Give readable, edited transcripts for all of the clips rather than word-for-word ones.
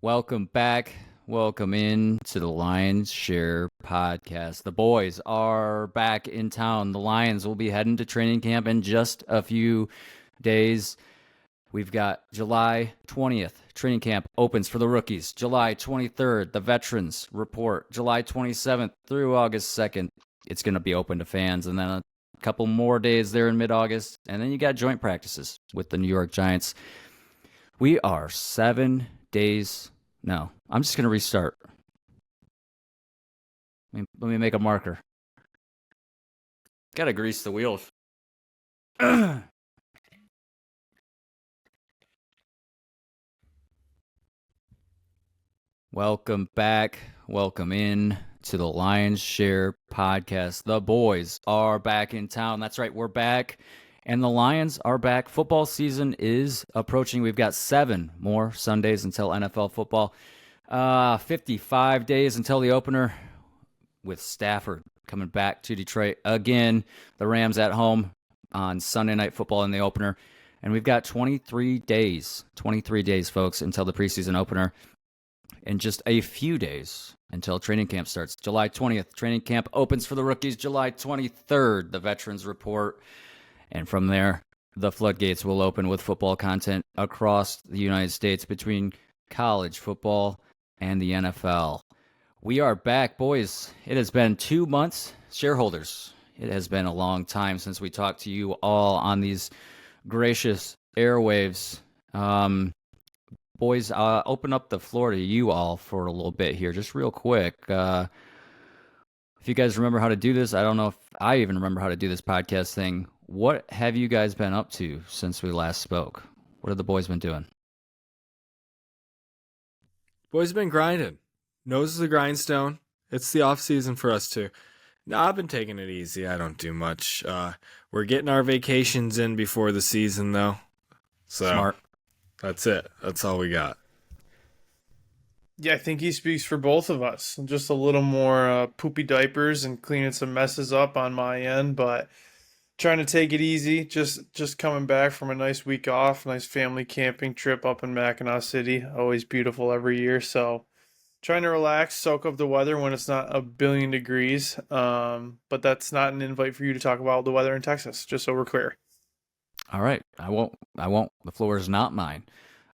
Welcome back. Welcome in to the Lions Share podcast. The boys are back in town. The Lions will be heading to training camp in just a few days. We've got July 20th, training camp opens for the rookies. July 23rd, the veterans report. July 27th through August 2nd, it's going to be open to fans. And then a couple more days there in mid-August. And then you got joint practices with the New York Giants. We are 7 days. No, I'm just going to restart. Let me make a marker. Got to grease the wheels. Welcome back. Welcome in to the Lions Share podcast. The boys are back in town. That's right, we're back. And the Lions are back. Football season is approaching. We've got 7 more Sundays until NFL football. 55 days until the opener with Stafford coming back to Detroit again. The Rams at home on Sunday Night Football in the opener. And we've got 23 days, folks, until the preseason opener. In just a few days until training camp starts. July 20th, training camp opens for the rookies. July 23rd, the veterans report. And from there, the floodgates will open with football content across the United States between college football and the NFL. We are back, boys. It has been 2 months. Shareholders, it has been a long time since we talked to you all on these gracious airwaves. Boys, open up the floor to you all for a little bit here, just real quick. If you guys remember how to do this, I don't know if I even remember how to do this podcast thing. What have you guys been up to since we last spoke? What have the boys been doing? Boys have been grinding. Nose is a grindstone. It's the off season for us too. No, I've been taking it easy. I don't do much. We're getting our vacations in before the season though. So Smart. That's it. That's all we got. Yeah, I think he speaks for both of us. Just a little more poopy diapers and cleaning some messes up on my end, but trying to take it easy. Just coming back from a nice week off, nice family camping trip up in Mackinac City. Always beautiful every year. So trying to relax, soak up the weather when it's not a billion degrees. But that's not an invite for you to talk about the weather in Texas, just so we're clear. All right. I won't. The floor is not mine.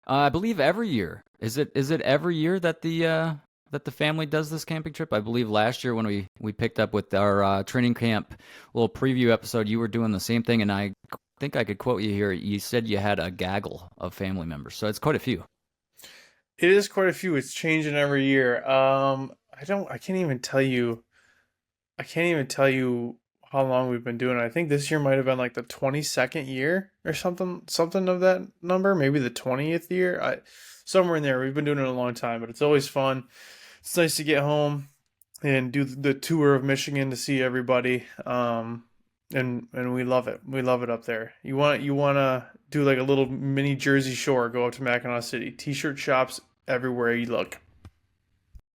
I believe every year. Is it every year that the family does this camping trip? I believe last year when we picked up with our training camp little preview episode, you were doing the same thing, and I think I could quote you here. You said you had a gaggle of family members, so it's quite a few. It is quite a few. It's changing every year. I can't even tell you how long we've been doing it. I think this year might have been like the 22nd year or something of that number, maybe the 20th year. Somewhere in there. We've been doing it a long time, but it's always fun. It's nice to get home and do the tour of Michigan to see everybody. And we love it. We love it up there. You want to do like a little mini Jersey Shore, go up to Mackinac City. T-shirt shops everywhere you look.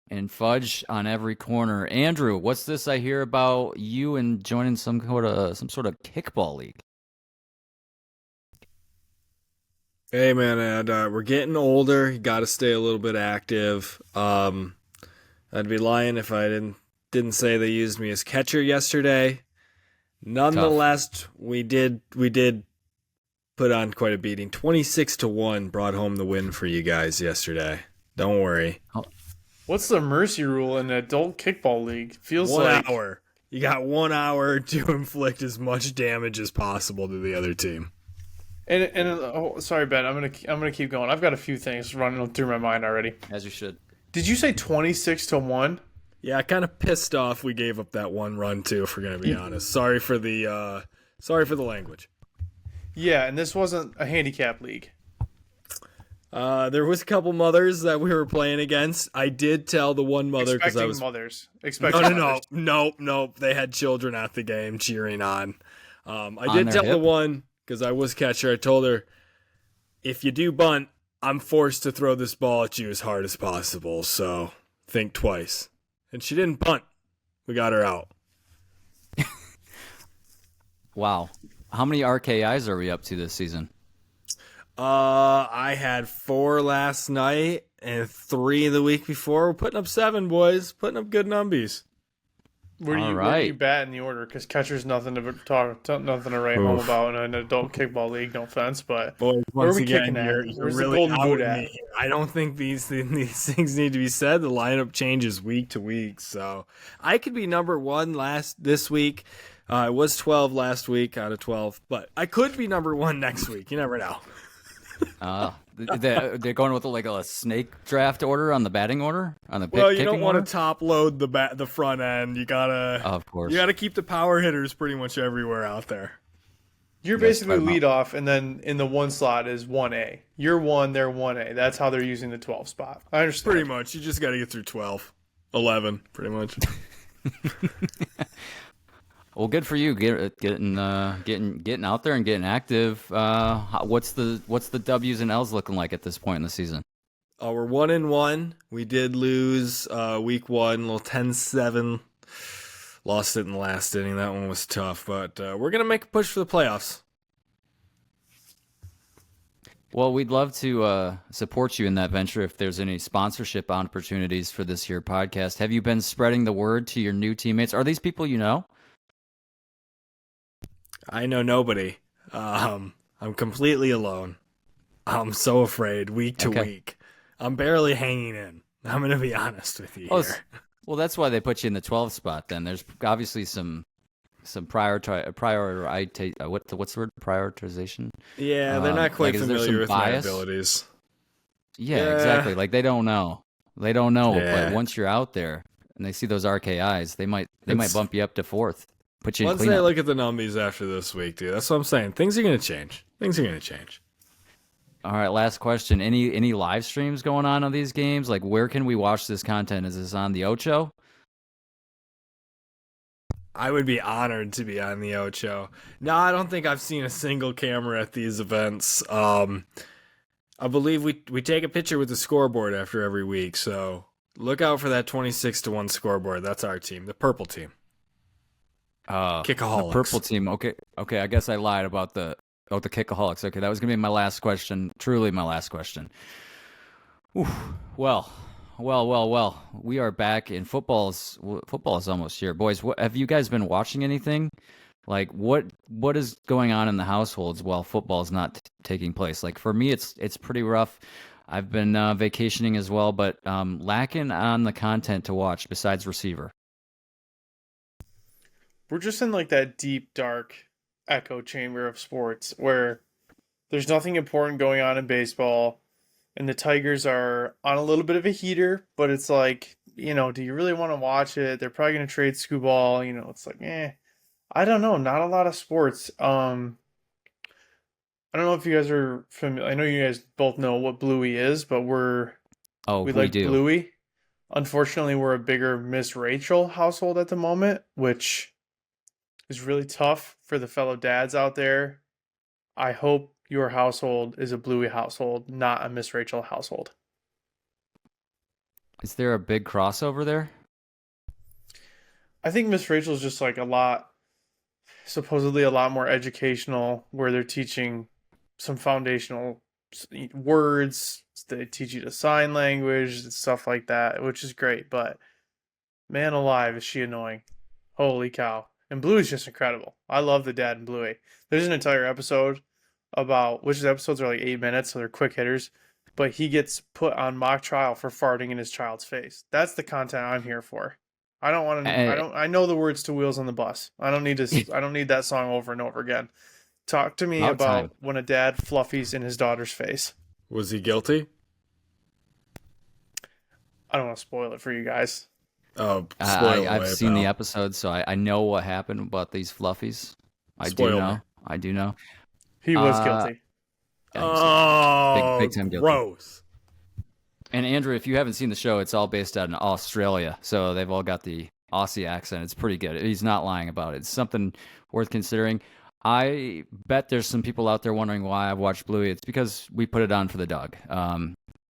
And fudge on every corner. Andrew, what's this I hear about you and joining some sort of kickball league? Hey man, and we're getting older. You got to stay a little bit active. I'd be lying if I didn't say they used me as catcher yesterday. Nonetheless, we did put on quite a beating. 26-1 brought home the win for you guys yesterday. Don't worry. What's the mercy rule in an adult kickball league? Feels 1 hour. You got 1 hour to inflict as much damage as possible to the other team. And sorry, Ben. I'm gonna keep going. I've got a few things running through my mind already. As you should. Did you say 26-1? Yeah, kind of pissed off we gave up that one run too, if we're gonna be honest. Sorry for the language. Yeah, and this wasn't a handicap league. There was a couple mothers that we were playing against. I did tell the one mother because I was No. They had children at the game cheering on. I did tell the one because I was catcher. I told her, if you do bunt, I'm forced to throw this ball at you as hard as possible. So think twice. And she didn't bunt. We got her out. Wow. How many RKIs are we up to this season? I had 4 last night, and 3 the week before. We're putting up 7, boys. Putting up good numbies. Where do All you right. bat in the order? Because catcher's nothing to nothing to write home Oof. about in an adult kickball league. No offense, but Boys, where are once we again, kicking at? you're Where's the really golden boot outing at? me here. I don't think these things need to be said. The lineup changes week to week, so I could be number 1 this week. It was 12 last week out of 12, but I could be number 1 next week. You never know. They're going with like a snake draft order on the batting order on the Well, you kicking don't want order? to top load the front end. You gotta Of course. you gotta keep the power hitters pretty much everywhere out there. You're guys basically spread 'em out. lead off, and then in the 1 slot is 1A. You're 1, they're 1A. That's how they're using the 12 spot. I understand. Pretty much. You just got to get through 12, 11, pretty much. Well, good for you getting out there and getting active. What's the W's and L's looking like at this point in the season? We're 1-1. We did lose week 1, little 10-7. Lost it in the last inning. That one was tough, but we're gonna make a push for the playoffs. Well, we'd love to support you in that venture if there's any sponsorship opportunities for this here podcast. Have you been spreading the word to your new teammates? Are these people you know? I know nobody. I'm completely alone. I'm so afraid week to week. I'm barely hanging in. I'm gonna be honest with you here. Well, that's why they put you in the 12th spot. Then there's obviously some what's the word, prioritization? Yeah, they're not quite like, is there familiar some with my bias? abilities. Yeah, exactly. Like they don't know. Yeah. But once you're out there and they see those RKIs, they might bump you up to 4th. Put you in Once they cleanup. look at the numbies after this week, dude, that's what I'm saying. Things are gonna change. All right, last question. Any live streams going on these games? Like, where can we watch this content? Is this on the Ocho? I would be honored to be on the Ocho. No, I don't think I've seen a single camera at these events. I believe we take a picture with the scoreboard after every week, so look out for that 26-1 scoreboard. That's our team, the purple team. Kickaholics. The purple team. Okay. I guess I lied about the Kickaholics. Okay, that was gonna be my last question. Truly, my last question. Ooh, well. We are back, and football is almost here, boys. Have you guys been watching anything? Like, what is going on in the households while football is not taking place? Like, for me, it's pretty rough. I've been vacationing as well, but lacking on the content to watch besides receiver. We're just in like that deep, dark echo chamber of sports where there's nothing important going on in baseball, and the Tigers are on a little bit of a heater, but it's like, do you really want to watch it? They're probably going to trade Scooball. It's like, I don't know. Not a lot of sports. I don't know if you guys are familiar. I know you guys both know what Bluey is, but we like do. Bluey. Unfortunately, we're a bigger Miss Rachel household at the moment, which is really tough for the fellow dads out there. I hope your household is a Bluey household, not a Miss Rachel household. Is there a big crossover there? I think Miss Rachel's just like supposedly a lot more educational, where they're teaching some foundational words. They teach you the sign language and stuff like that, which is great. But man alive, is she annoying. Holy cow. And Bluey's just incredible. I love the dad in Bluey. There's an entire episode which the episodes are like 8 minutes, so they're quick hitters. But he gets put on mock trial for farting in his child's face. That's the content I'm here for. I don't want to. I know the words to Wheels on the Bus. I don't need that song over and over again. Talk to me about when a dad fluffies in his daughter's face. Was he guilty? I don't want to spoil it for you guys. Oh, I've seen the episode, so I know what happened about these fluffies. I do know. He was guilty. Oh, big time guilty. Gross. And Andrew, if you haven't seen the show, it's all based out in Australia, so they've all got the Aussie accent. It's pretty good. He's not lying about it. It's something worth considering. I bet there's some people out there wondering why I've watched Bluey. It's because we put it on for the dog.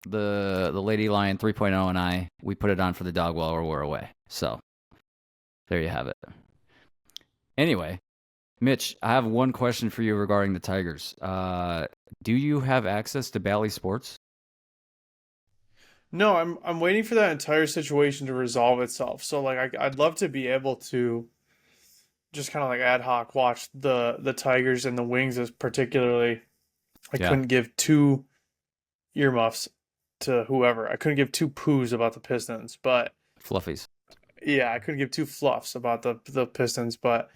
The Lady Lion 3.0 and we put it on for the dog while we're away. So there you have it. Anyway, Mitch, I have one question for you regarding the Tigers. Do you have access to Bally Sports? No, I'm waiting for that entire situation to resolve itself. So like I'd love to be able to just kind of like ad hoc watch the Tigers and the Wings as particularly. I Yeah, couldn't give two earmuffs to whoever. I couldn't give two poos about the Pistons, but fluffies. yeah, I couldn't give two fluffs about the Pistons, but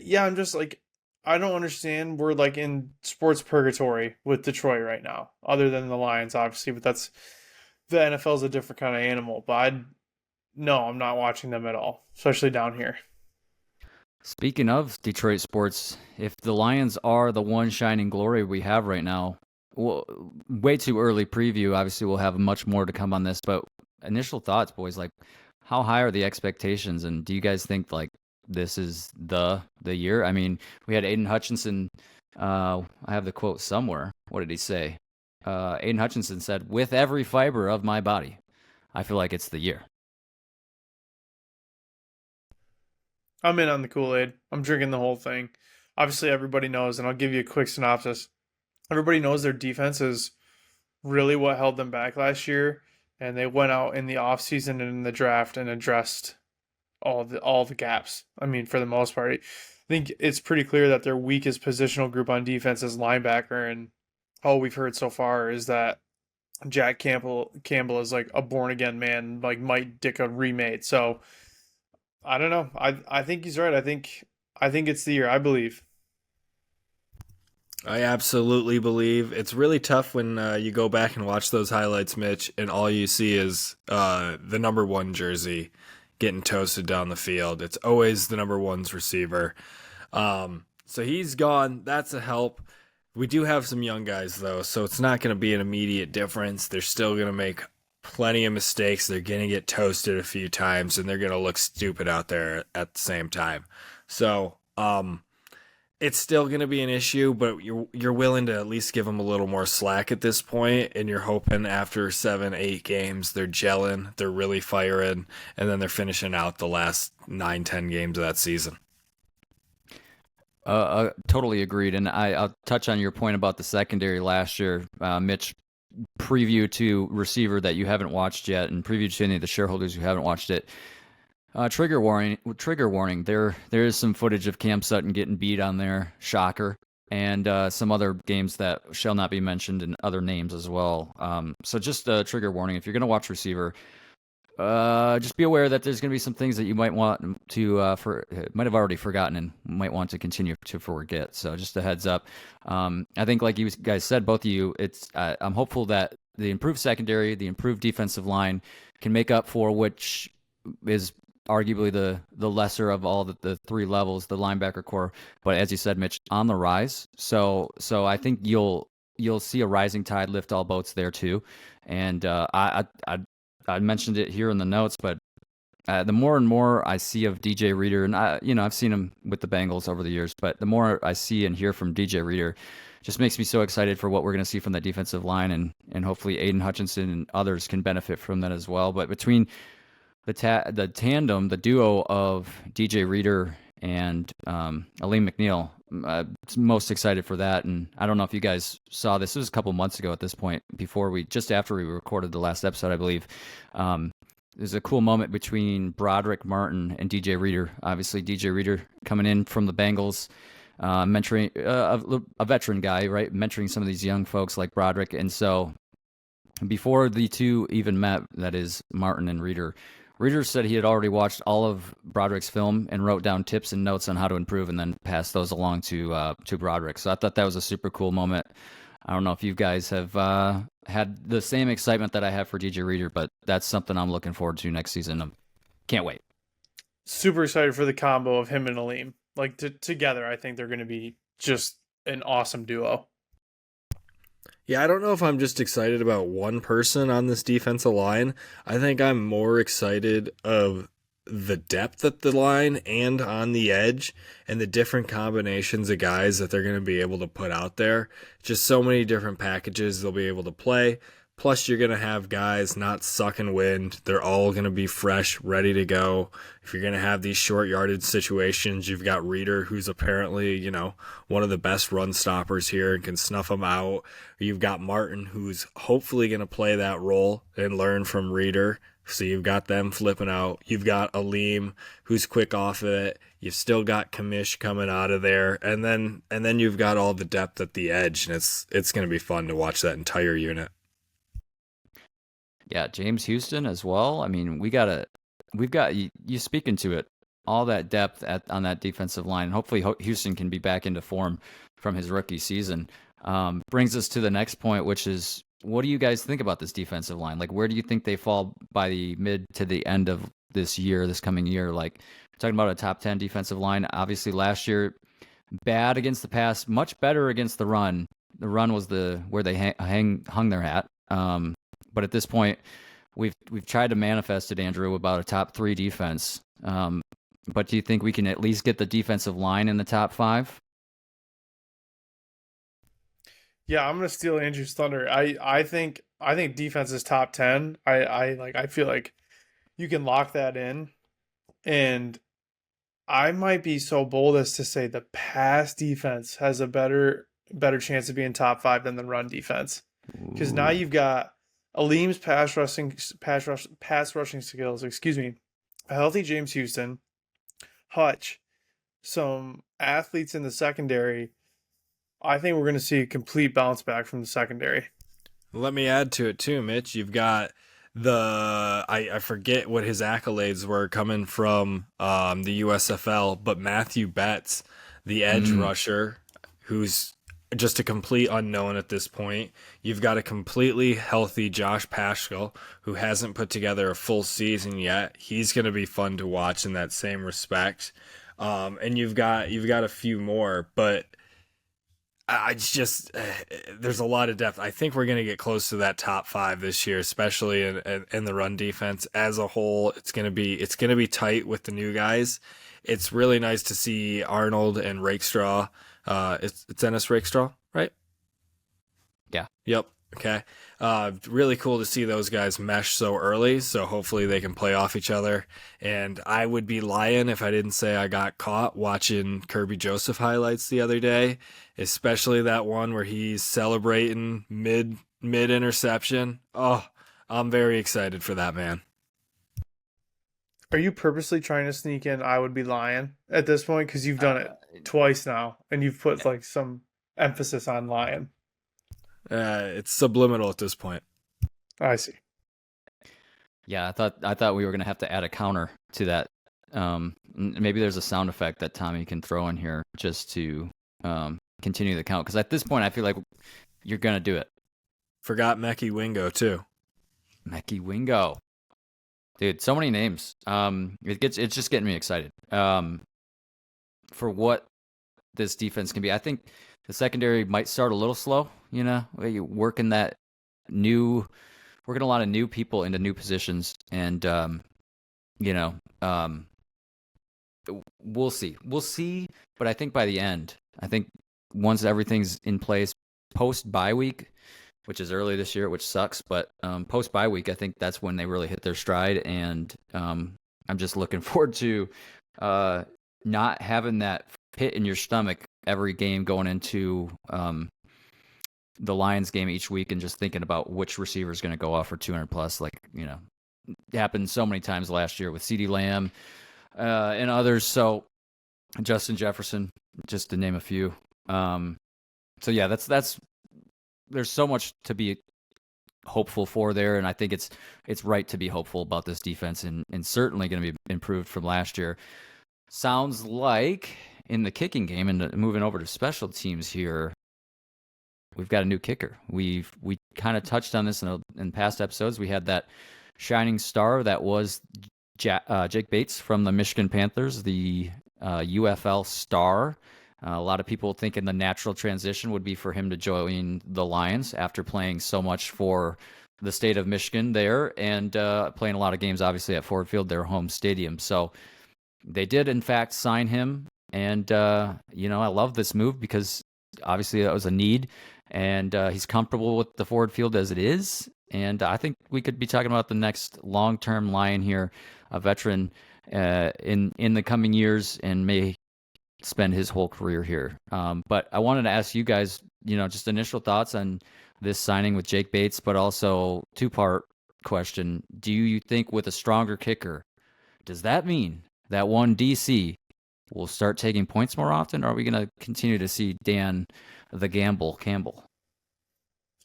yeah, I'm just like I don't understand. We're like in sports purgatory with Detroit right now, other than the Lions, obviously, but that's the NFL's a different kind of animal. But no, I'm not watching them at all, especially down here. Speaking of Detroit sports, if the Lions are the one shining glory we have right now, well, way too early preview. Obviously, we'll have much more to come on this, but initial thoughts, boys. Like, how high are the expectations, and do you guys think like this is the year? I mean, we had Aiden Hutchinson. I have the quote somewhere. What did he say? Aiden Hutchinson said, "With every fiber of my body, I feel like it's the year." I'm in on the Kool-Aid. I'm drinking the whole thing. Obviously, everybody knows, and I'll give you a quick synopsis. Everybody knows their defense is really what held them back last year, and they went out in the offseason and in the draft and addressed all the gaps. I mean, for the most part, I think it's pretty clear that their weakest positional group on defense is linebacker, and all we've heard so far is that Jack Campbell is like a born again man, like Mike Ditka remade. So I don't know. I think he's right. I think it's the year. I believe. I absolutely believe it's really tough when you go back and watch those highlights, Mitch, and all you see is the number one jersey getting toasted down the field. It's always the number one's receiver. So he's gone. That's a help. We do have some young guys, though, so it's not going to be an immediate difference. They're still going to make plenty of mistakes. They're going to get toasted a few times, and they're going to look stupid out there at the same time. So, it's still going to be an issue, but you're willing to at least give them a little more slack at this point, and you're hoping after 7-8 games they're gelling, they're really firing, and then they're finishing out the last 9-10 games of that season. Totally agreed. And I'll touch on your point about the secondary last year. Mitch, preview to receiver that you haven't watched yet, and preview to any of the shareholders who haven't watched it. Trigger warning. Trigger warning. There is some footage of Cam Sutton getting beat on there. Shocker. And some other games that shall not be mentioned and other names as well. So just a trigger warning. If you're going to watch receiver, just be aware that there's going to be some things that you might want to might have already forgotten and might want to continue to forget. So just a heads up. I think, like you guys said, both of you, I'm hopeful that the improved secondary, the improved defensive line, can make up for which is arguably the lesser of all the three levels, the linebacker core. But as you said, Mitch, on the rise. So I think you'll see a rising tide lift all boats there too. And I mentioned it here in the notes, but the more and more I see of DJ Reader, and I've seen him with the Bengals over the years, but the more I see and hear from DJ Reader, just makes me so excited for what we're going to see from the defensive line, and hopefully Aiden Hutchinson and others can benefit from that as well. But between the tandem, the duo of DJ Reader and Aleem McNeil, most excited for that. And I don't know if you guys saw this. It was a couple months ago at this point, just after we recorded the last episode, I believe. There's a cool moment between Broderick Martin and DJ Reader. Obviously, DJ Reader coming in from the Bengals, mentoring a veteran guy, right? Mentoring some of these young folks like Broderick. And so before the two even met, that is Martin and Reader, Reader said he had already watched all of Broderick's film and wrote down tips and notes on how to improve, and then passed those along to Broderick. So I thought that was a super cool moment. I don't know if you guys have had the same excitement that I have for DJ Reader, but that's something I'm looking forward to next season. Can't wait. Super excited for the combo of him and Aleem. Like together, I think they're going to be just an awesome duo. Yeah, I don't know if I'm just excited about one person on this defensive line. I think I'm more excited of the depth at the line and on the edge and the different combinations of guys that they're going to be able to put out there. Just so many different packages they'll be able to play. Plus, you're going to have guys not sucking wind. They're all going to be fresh, ready to go. If you're going to have these short yardage situations, you've got Reeder, who's apparently, one of the best run stoppers here and can snuff them out. You've got Martin, who's hopefully going to play that role and learn from Reeder. So you've got them flipping out. You've got Aleem, who's quick off of it. You've still got Kamish coming out of there. And then you've got all the depth at the edge, and it's going to be fun to watch that entire unit. Yeah, James Houston as well. I mean, we've got you speaking to it, all that depth on that defensive line. And hopefully Houston can be back into form from his rookie season. Brings us to the next point, which is, what do you guys think about this defensive line? Like, where do you think they fall by the mid to the end of this coming year? Like, talking about a top 10 defensive line. Obviously, last year, bad against the pass, much better against the run. The run was where they hung their hat. But at this point, we've tried to manifest it, Andrew, about a top 3 defense. But do you think we can at least get the defensive line in the top 5? Yeah, I'm gonna steal Andrew's thunder. I think defense is top 10. I feel like you can lock that in, and I might be so bold as to say the pass defense has a better chance of being top 5 than the run defense, because now you've got Aleem's pass rushing skills. Excuse me, a healthy James Houston, Hutch, some athletes in the secondary. I think we're going to see a complete bounce back from the secondary. Let me add to it too, Mitch. You've got I forget what his accolades were coming from the USFL, but Matthew Betts, the edge rusher, who's just a complete unknown at this point. You've got a completely healthy Josh Paschal, who hasn't put together a full season yet. He's going to be fun to watch in that same respect. And you've got a few more, but there's a lot of depth. I think we're going to get close to that top 5 this year, especially in the run defense as a whole. It's going to be tight with the new guys. It's really nice to see Arnold and Rakestraw. It's Ennis Rakestraw, right? Yeah. Yep. Okay. Really cool to see those guys mesh so early. So hopefully they can play off each other. And I would be lying if I didn't say I got caught watching Kirby Joseph highlights the other day, especially that one where he's celebrating mid interception. Oh, I'm very excited for that, man. Are you purposely trying to sneak in I would be lying at this point? Because you've done it twice now, and you've put like some emphasis on lying. It's subliminal at this point. I see. Yeah, I thought we were going to have to add a counter to that. Maybe there's a sound effect that Tommy can throw in here just to continue the count. Because at this point, I feel like you're going to do it. Forgot Mecky Wingo, too. Mecky Wingo. Dude, so many names. It's just getting me excited for what this defense can be. I think the secondary might start a little slow. You're working a lot of new people into new positions, and we'll see. But I think by the end, once everything's in place post bye week, which is early this year, which sucks, but post bye week, I think that's when they really hit their stride, and I'm just looking forward to not having that pit in your stomach every game going into the Lions game each week and just thinking about which receiver is going to go off for 200 plus. Like, it happened so many times last year with CeeDee Lamb and others. So Justin Jefferson, just to name a few. So yeah, that's there's so much to be hopeful for there, and I think it's right to be hopeful about this defense, and certainly going to be improved from last year. Sounds like in the kicking game, and moving over to special teams here, we've got a new kicker. We kind of touched on this in past episodes. We had that shining star that was Jake Bates from the Michigan Panthers, the UFL star. A lot of people thinking the natural transition would be for him to join the Lions after playing so much for the state of Michigan there, and playing a lot of games, obviously, at Ford Field, their home stadium. So they did, in fact, sign him. And, I love this move because obviously that was a need, and he's comfortable with the Ford Field as it is. And I think we could be talking about the next long-term Lion here, a veteran in the coming years, and may spend his whole career here. But I wanted to ask you guys, just initial thoughts on this signing with Jake Bates, but also two-part question. Do you think with a stronger kicker, does that mean that one DC will start taking points more often, or are we going to continue to see Dan the Gamble Campbell?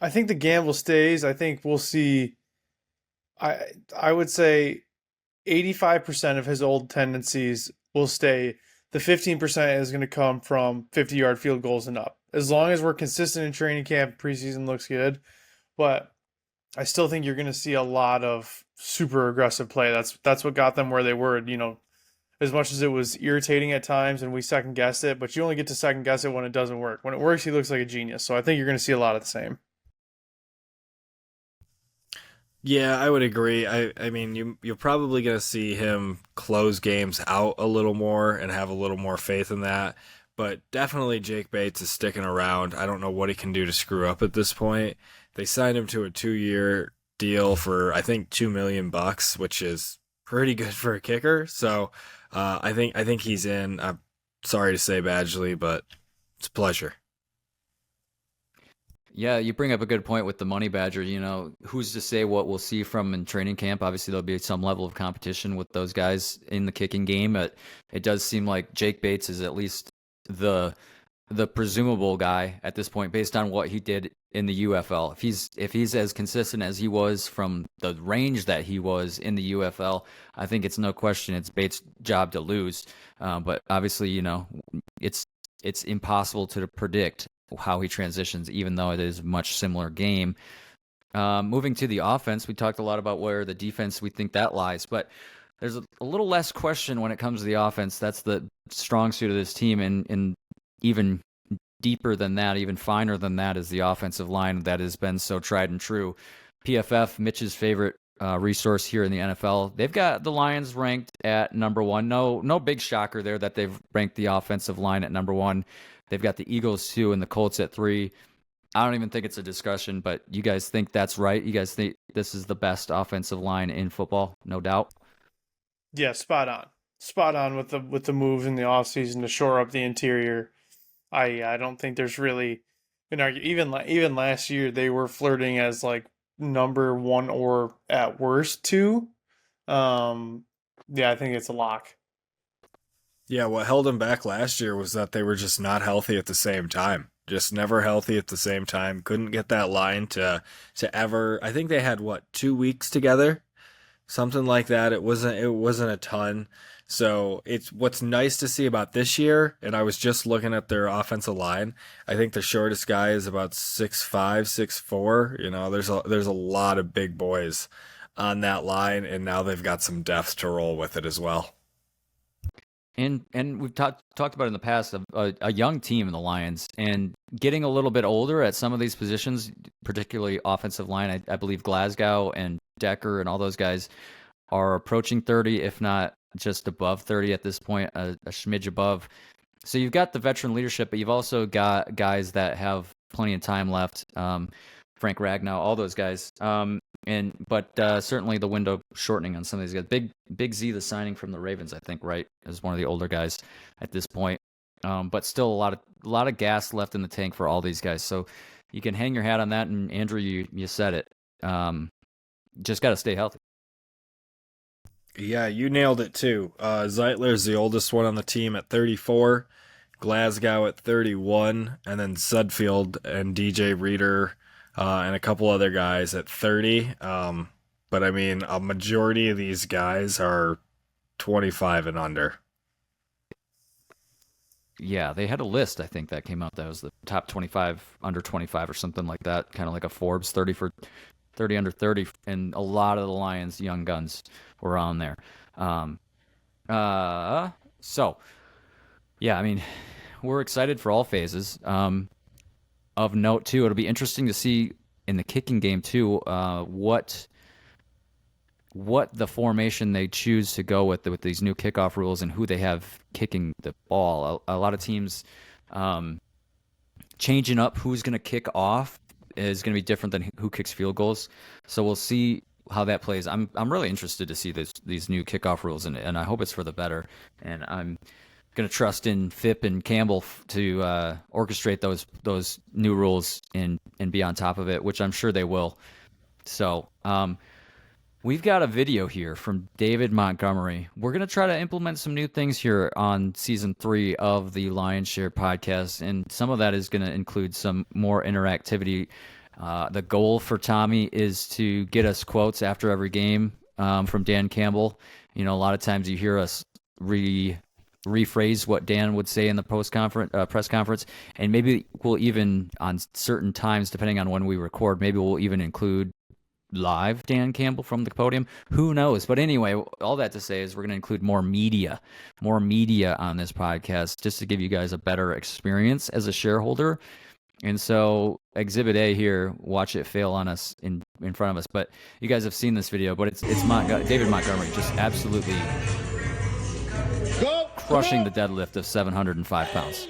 I think the gamble stays. I think we'll see. I would say 85% of his old tendencies will stay. The 15% is going to come from 50-yard field goals and up. As long as we're consistent in training camp, preseason looks good. But I still think you're going to see a lot of super aggressive play. That's what got them where they were. As much as it was irritating at times and we second guessed it, but you only get to second guess it when it doesn't work. When it works, he looks like a genius. So I think you're going to see a lot of the same. Yeah, I would agree. I mean, you're probably going to see him close games out a little more and have a little more faith in that. But definitely Jake Bates is sticking around. I don't know what he can do to screw up at this point. They signed him to a 2-year deal for I think $2 million, which is pretty good for a kicker. So I think he's in. I'm sorry to say, Badgley, but it's a pleasure. Yeah, you bring up a good point with the money badger. Who's to say what we'll see from in training camp? Obviously, there'll be some level of competition with those guys in the kicking game, but it does seem like Jake Bates is at least the presumable guy at this point based on what he did in the UFL. If he's as consistent as he was from the range that he was in the UFL, I think it's no question it's Bates' job to lose. But obviously, it's impossible to predict how he transitions, even though it is a much similar game. Moving to the offense, we talked a lot about where the defense, we think that lies, but there's a little less question when it comes to the offense. That's the strong suit of this team, and even deeper than that, even finer than that, is the offensive line that has been so tried and true. PFF, Mitch's favorite resource here in the NFL, they've got the Lions ranked at number one. No big shocker there that they've ranked the offensive line at number one. They've got the Eagles 2 and the Colts at 3. I don't even think it's a discussion, but you guys think that's right? You guys think this is the best offensive line in football? No doubt. Yeah, spot on. Spot on with the moves in the offseason to shore up the interior. I don't think there's really an argument. Even last year they were flirting as like number one or at worst two. Yeah, I think it's a lock. Yeah, what held them back last year was that they were just not healthy at the same time. Just never healthy at the same time. Couldn't get that line to ever. I think they had 2 weeks together, something like that. It wasn't a ton. So it's what's nice to see about this year. And I was just looking at their offensive line. I think the shortest guy is about 6'5", 6'4". There's a lot of big boys on that line, and now they've got some depth to roll with it as well. And we've talked about in the past a young team in the Lions, and getting a little bit older at some of these positions, particularly offensive line. I believe Glasgow and Decker and all those guys are approaching 30, if not just above 30 at this point, a smidge above. So you've got the veteran leadership, but you've also got guys that have plenty of time left. Frank Ragnow, all those guys. But certainly the window shortening on some of these guys. Big Z, the signing from the Ravens, I think, right, is one of the older guys at this point. But still a lot of gas left in the tank for all these guys. So you can hang your hat on that. And Andrew, you said it. Just got to stay healthy. Yeah, you nailed it too. Zeitler's the oldest one on the team at 34, Glasgow at 31, and then Sudfield and DJ Reader and a couple other guys at 30. But I mean, a majority of these guys are 25 and under. Yeah, they had a list, I think, that came out that was the top 25 under 25 or something like that, kind of like a Forbes 30 under 30, and a lot of the Lions young guns were on there. So yeah, I mean, we're excited for all phases. Of note too, it'll be interesting to see in the kicking game too, what the formation they choose to go with these new kickoff rules and who they have kicking the ball. A lot of teams changing up who's going to kick off is going to be different than who kicks field goals. So we'll see how that plays. I'm really interested to see these new kickoff rules, and I hope it's for the better. And I'm going to trust in Phipp and Campbell to orchestrate those new rules and be on top of it, which I'm sure they will. So we've got a video here from David Montgomery. We're going to try to implement some new things here on season 3 of the Lions Share podcast, and some of that is going to include some more interactivity. The goal for Tommy is to get us quotes after every game from Dan Campbell. A lot of times you hear us rephrase what Dan would say in the press conference, and maybe we'll even, on certain times, depending on when we record, maybe we'll even include live Dan Campbell from the podium. Who knows? But anyway, all that to say is we're going to include more media on this podcast, just to give you guys a better experience as a shareholder. And so Exhibit A here, watch it fail on us in front of us. But you guys have seen this video, but it's David Montgomery just absolutely crushing the deadlift of 705 pounds.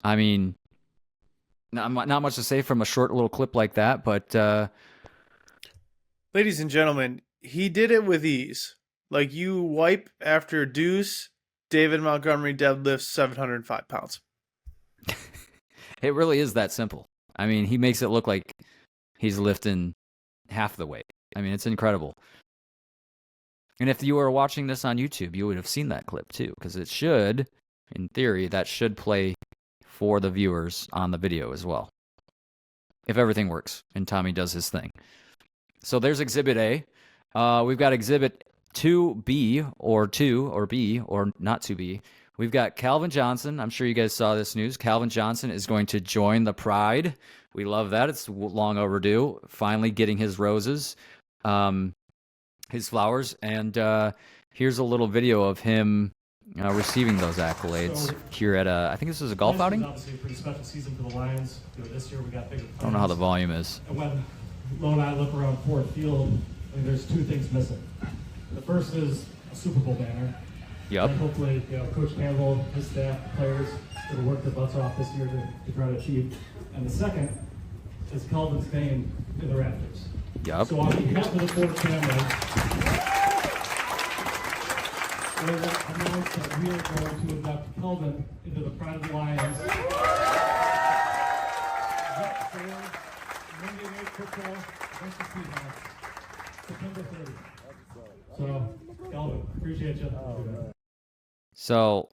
I mean, not much to say from a short little clip like that, but ladies and gentlemen, he did it with ease. Like, you wipe after a deuce, David Montgomery deadlifts 705 pounds. It really is that simple. I mean, he makes it look like he's lifting half the weight. I mean, it's incredible. And if you were watching this on YouTube, you would have seen that clip too, because it should, in theory, that should play for the viewers on the video as well, if everything works and Tommy does his thing. So there's Exhibit A. We've got Exhibit 2B or 2 or B or not 2B. We've got Calvin Johnson. I'm sure you guys saw this news. Calvin Johnson is going to join the Pride. We love that. It's long overdue. Finally getting his roses, his flowers. And here's a little video of him receiving those accolades here at I think this was a golf outing. Obviously a pretty special season for the Lions. This year we got bigger plans. I don't know how the volume is. And when Lo and I look around Ford Field, I mean, there's 2 things missing. The first is a Super Bowl banner. Yep. And hopefully, Coach Campbell, his staff, players, will work their butts off this year to try to achieve. And the second is Calvin's name in the rafters. Yep. So on behalf of the Ford family, we announce that we are going to induct Calvin into the Pride of the Lions. Monday Night Football versus Seahawks, September 30th. So, Calvin, appreciate you. So,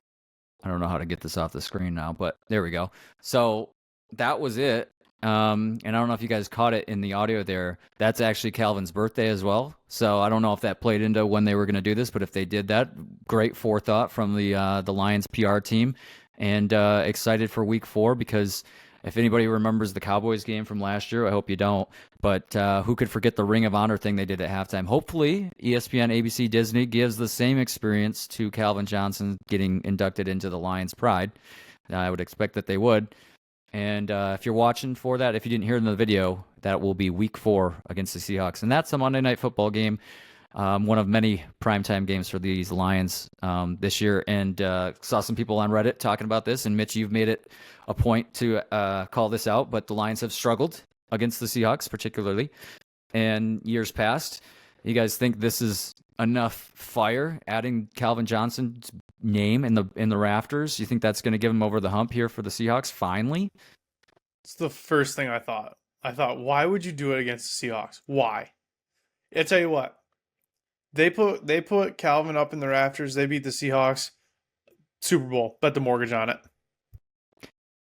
I don't know how to get this off the screen now, but there we go. So, that was it. And I don't know if you guys caught it in the audio there. That's actually Calvin's birthday as well. So, I don't know if that played into when they were going to do this, but if they did that, great forethought from the Lions PR team. And excited for week 4 because if anybody remembers the Cowboys game from last year, I hope you don't. But who could forget the Ring of Honor thing they did at halftime? Hopefully, ESPN, ABC, Disney gives the same experience to Calvin Johnson getting inducted into the Lions Pride. I would expect that they would. And if you're watching for that, if you didn't hear it in the video, that will be week 4 against the Seahawks. And that's a Monday Night Football game. One of many primetime games for these Lions this year. And saw some people on Reddit talking about this. And Mitch, you've made it a point to call this out. But the Lions have struggled against the Seahawks, particularly in years past. You guys think this is enough fire, adding Calvin Johnson's name in the rafters? You think that's going to give him over the hump here for the Seahawks finally? It's the first thing I thought. I thought, why would you do it against the Seahawks? Why? I tell you what. They put Calvin up in the rafters. They beat the Seahawks. Super Bowl. Bet the mortgage on it.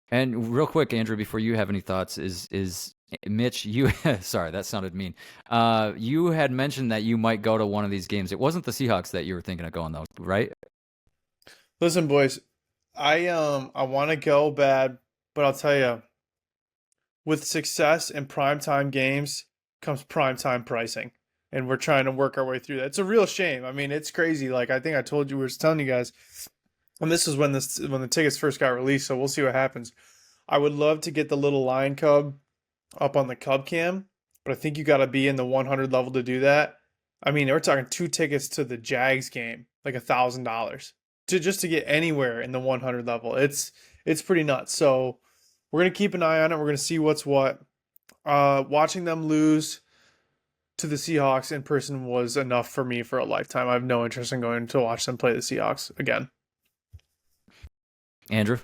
And real quick, Andrew, before you have any thoughts, is Mitch, you sorry, that sounded mean. You had mentioned that you might go to one of these games. It wasn't the Seahawks that you were thinking of going though, right? Listen, boys, I want to go bad, but I'll tell you, with success in primetime games comes primetime pricing. And we're trying to work our way through that. It's a real shame. I mean, it's crazy. Like, I think I told you, we were telling you guys, and this is when the tickets first got released, so we'll see what happens. I would love to get the little Lion Cub up on the Cub Cam, but I think you got to be in the 100 level to do that. I mean, we're talking 2 tickets to the Jags game, like $1,000 just to get anywhere in the 100 level. It's pretty nuts. So we're going to keep an eye on it. We're going to see what's what. Watching them lose to the Seahawks in person was enough for me for a lifetime. I have no interest in going to watch them play the Seahawks again. Andrew?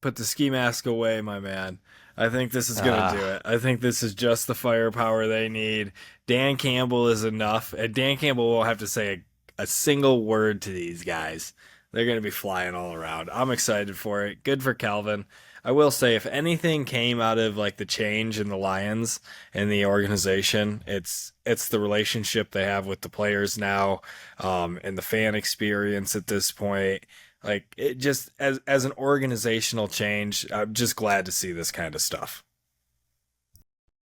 Put the ski mask away, my man. I think this is going to do it. I think this is just the firepower they need. Dan Campbell is enough. And Dan Campbell won't have to say a single word to these guys. They're going to be flying all around. I'm excited for it. Good for Calvin. I will say, if anything came out of like the change in the Lions and the organization, it's the relationship they have with the players now, and the fan experience at this point. Like, it just as an organizational change, I'm just glad to see this kind of stuff.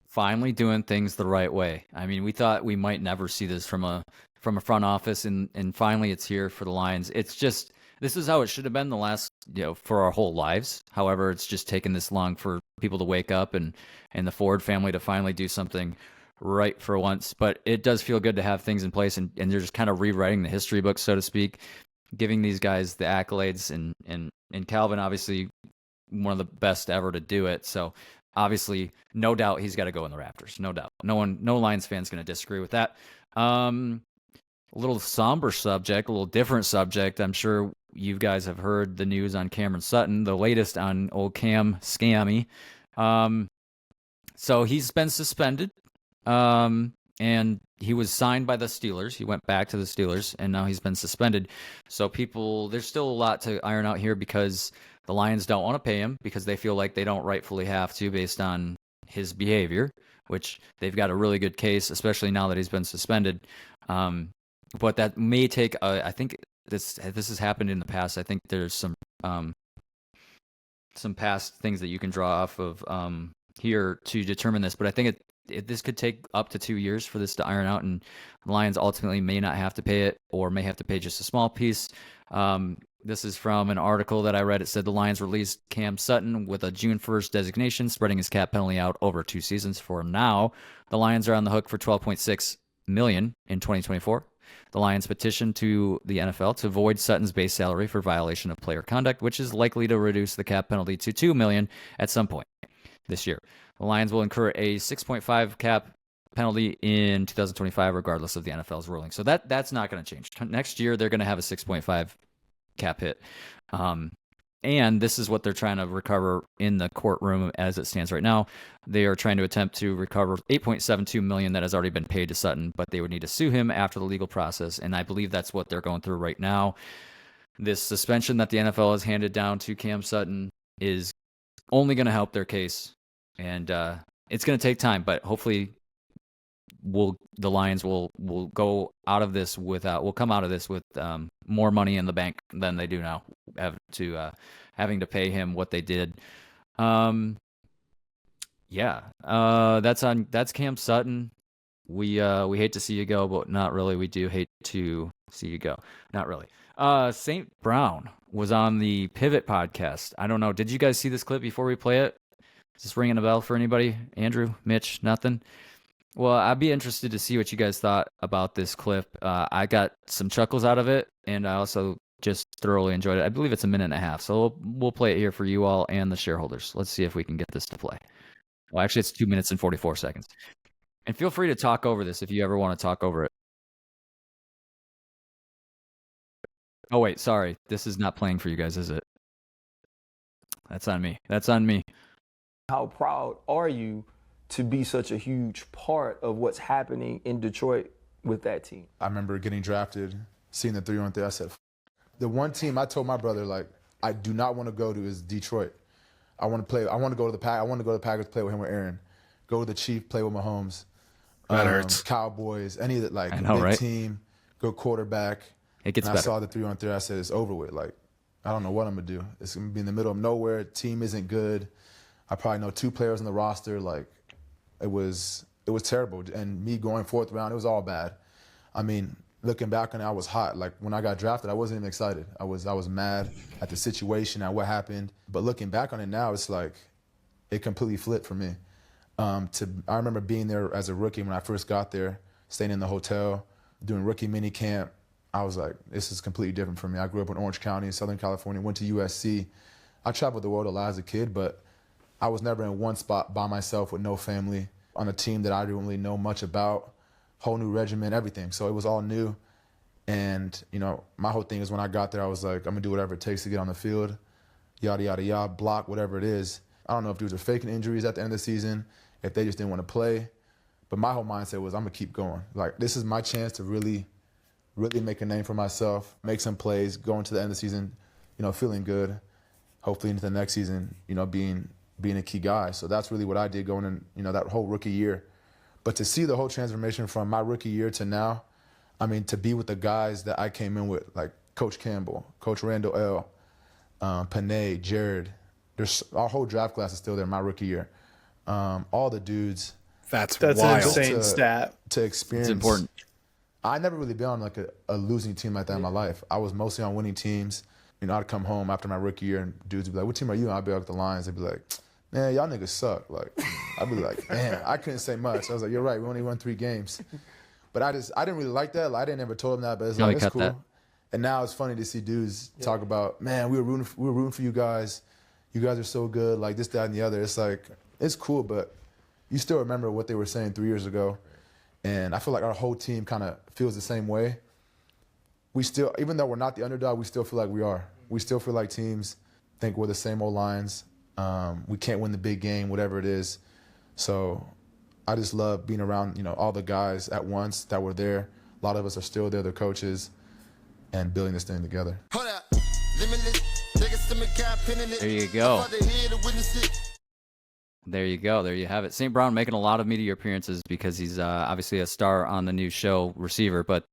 Finally doing things the right way. I mean, we thought we might never see this from a front office, and finally it's here for the Lions. It's just, this is how it should have been the last, for our whole lives. However, it's just taken this long for people to wake up and the Ford family to finally do something right for once. But it does feel good to have things in place, and they're just kind of rewriting the history book, so to speak, giving these guys the accolades, and Calvin, obviously one of the best ever to do it. So obviously, no doubt he's got to go in the Raptors. No doubt. No Lions fan's going to disagree with that. A little somber subject, a little different subject. I'm sure you guys have heard the news on Cameron Sutton, the latest on old Cam Scammy. So he's been suspended. And he was signed by the Steelers. He went back to the Steelers, and now he's been suspended. So there's still a lot to iron out here, because the Lions don't want to pay him because they feel like they don't rightfully have to based on his behavior, which they've got a really good case, especially now that he's been suspended. But that may take, I think this has happened in the past. I think there's some past things that you can draw off of here to determine this. But I think this could take up to 2 years for this to iron out, and the Lions ultimately may not have to pay it, or may have to pay just a small piece. This is from an article that I read. It said the Lions released Cam Sutton with a June 1st designation, spreading his cap penalty out over 2 seasons. For now, the Lions are on the hook for $12.6 million in 2024. The Lions petitioned to the NFL to void Sutton's base salary for violation of player conduct, which is likely to reduce the cap penalty to $2 million at some point this year. The Lions will incur a 6.5 cap penalty in 2025, regardless of the NFL's ruling. So that's not going to change. Next year, they're going to have a 6.5 cap hit. And this is what they're trying to recover in the courtroom as it stands right now. They are trying to attempt to recover $8.72 million that has already been paid to Sutton, but they would need to sue him after the legal process. And I believe that's what they're going through right now. This suspension that the NFL has handed down to Cam Sutton is only going to help their case. And it's going to take time, but hopefully the Lions will go out of this will come out of this with more money in the bank than they do now, having to pay him what they did. That's Cam Sutton. We hate to see you go, but not really. We do hate to see you go. Not really. St. Brown was on the Pivot podcast. I don't know. Did you guys see this clip before we play it? Is this ringing a bell for anybody? Andrew, Mitch, nothing? Well, I'd be interested to see what you guys thought about this clip. I got some chuckles out of it, and I also just thoroughly enjoyed it. I believe it's a minute and a half, so we'll play it here for you all and the shareholders. Let's see if we can get this to play. Well, actually, it's 2 minutes and 44 seconds. And feel free to talk over this if you ever want to talk over it. Oh, wait, sorry. This is not playing for you guys, is it? That's on me. That's on me. How proud are you to be such a huge part of what's happening in Detroit with that team? I remember getting drafted, seeing the 3-on-3. I said, the one team I told my brother, like, I do not want to go to is Detroit. I want to go to the Pack. I want to go to the Packers, play with him or Aaron. Go to the Chiefs, play with Mahomes. That hurts. Cowboys, any of that, like, I know, big right? team, go quarterback. It gets and better. I saw the 3-on-3. I said, it's over with. Like, I don't know what I'm going to do. It's going to be in the middle of nowhere. Team isn't good. I probably know 2 players on the roster. Like, it was terrible. And me going 4th round, it was all bad. I mean, looking back on it, I was hot. Like, when I got drafted, I wasn't even excited. I was mad at the situation, at what happened. But looking back on it now, it's like it completely flipped for me. I remember being there as a rookie when I first got there, staying in the hotel, doing rookie mini camp. I was like, this is completely different for me. I grew up in Orange County, Southern California, went to USC. I traveled the world a lot as a kid, but I was never in one spot by myself with no family on a team that I didn't really know much about, whole new regimen, everything. So it was all new. And, you know, my whole thing is when I got there, I was like, I'm going to do whatever it takes to get on the field, yada, yada, yada, block, whatever it is. I don't know if dudes are faking injuries at the end of the season, if they just didn't want to play. But my whole mindset was I'm going to keep going. Like, this is my chance to really make a name for myself, make some plays, go into the end of the season, you know, feeling good, hopefully into the next season, you know, being a key guy. So that's really what I did going in, you know, that whole rookie year. But to see the whole transformation from my rookie year to now, I mean, to be with the guys that I came in with, like Coach Campbell, Coach Randall L., Panay, Jared, our whole draft class is still there my rookie year. All the dudes. That's an wild. insane stat. To experience. It's important. I never really been on like a losing team like that in my life. I was mostly on winning teams. You know, I'd come home after my rookie year and dudes would be like, what team are you on? I'd be like the Lions. They'd be like, man, y'all niggas suck. Like, I'd be like, man, I couldn't say much. I was like, you're right, we only won 3 games. But I didn't really like that. Like, I didn't ever told them that, but it's like, it's cool. That. And now it's funny to see dudes talk about, man, we were rooting for you guys. You guys are so good, like this, that, and the other. It's like, it's cool, but you still remember what they were saying 3 years ago. And I feel like our whole team kind of feels the same way. We still, even though we're not the underdog, we still feel like we are. We still feel like teams think we're the same old Lions. We can't win the big game, whatever it is. So I just love being around, you know, all the guys at once that were there. A lot of us are still there, the coaches, and building this thing together. There you go. There you go. There you have it. St. Brown making a lot of media appearances because he's obviously a star on the new show, Receiver, but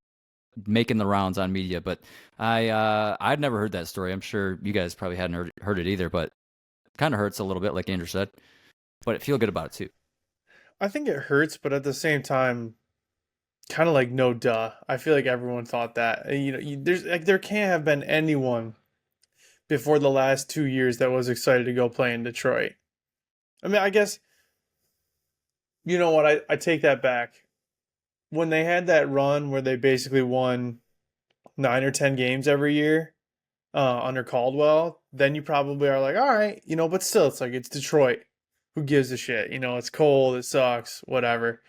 making the rounds on media. But I'd never heard that story. I'm sure you guys probably hadn't heard it either, but it kind of hurts a little bit, like Andrew said. But I feel good about it, too. I think it hurts, but at the same time, kind of like no duh. I feel like everyone thought that. You know, there can't have been anyone before the last 2 years that was excited to go play in Detroit. I mean, I guess, you know what, I take that back. When they had that run where they basically won 9 or 10 games every year under Caldwell, then you probably are like, all right, you know, but still, it's like, it's Detroit. Who gives a shit? You know, it's cold, it sucks, whatever.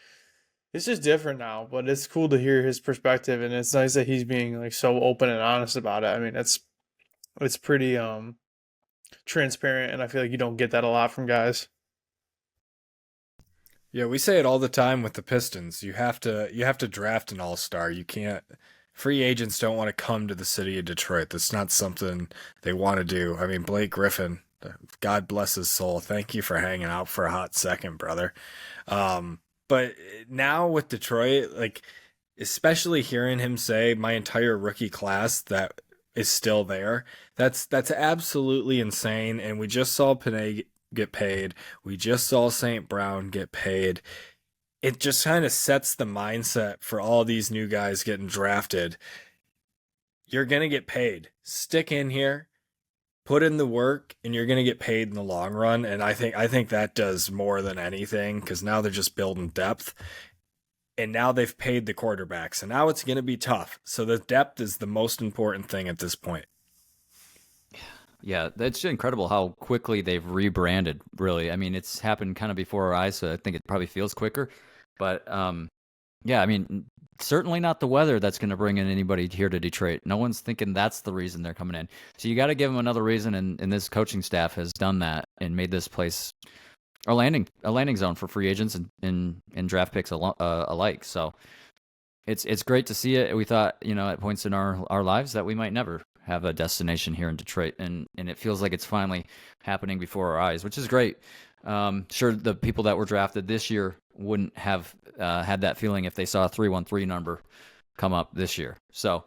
It's just different now, but it's cool to hear his perspective, and it's nice that he's being like so open and honest about it. I mean, it's pretty transparent, and I feel like you don't get that a lot from guys. Yeah, we say it all the time with the Pistons. You have to draft an all-star. You can't. Free agents don't want to come to the city of Detroit. That's not something they want to do. I mean, Blake Griffin, God bless his soul. Thank you for hanging out for a hot second, brother. But now with Detroit, like, especially hearing him say my entire rookie class that is still there, that's absolutely insane. And we just saw Panay get paid. We just saw St. Brown get paid. It just kind of sets the mindset for all these new guys getting drafted. You're going to get paid. Stick in here, put in the work, and you're going to get paid in the long run. And I think that does more than anything, because now they're just building depth. And now they've paid the quarterbacks. And now it's going to be tough. So the depth is the most important thing at this point. Yeah, it's incredible how quickly they've rebranded, really. I mean, it's happened kind of before our eyes, so I think it probably feels quicker. But, yeah, I mean, certainly not the weather that's going to bring in anybody here to Detroit. No one's thinking that's the reason they're coming in. So you got to give them another reason, and this coaching staff has done that and made this place a landing zone for free agents and draft picks alike. So it's great to see it. We thought, you know, at points in our lives that we might never have a destination here in Detroit, and it feels like it's finally happening before our eyes, which is great. Sure, the people that were drafted this year wouldn't have had that feeling if they saw a 313 number come up this year. So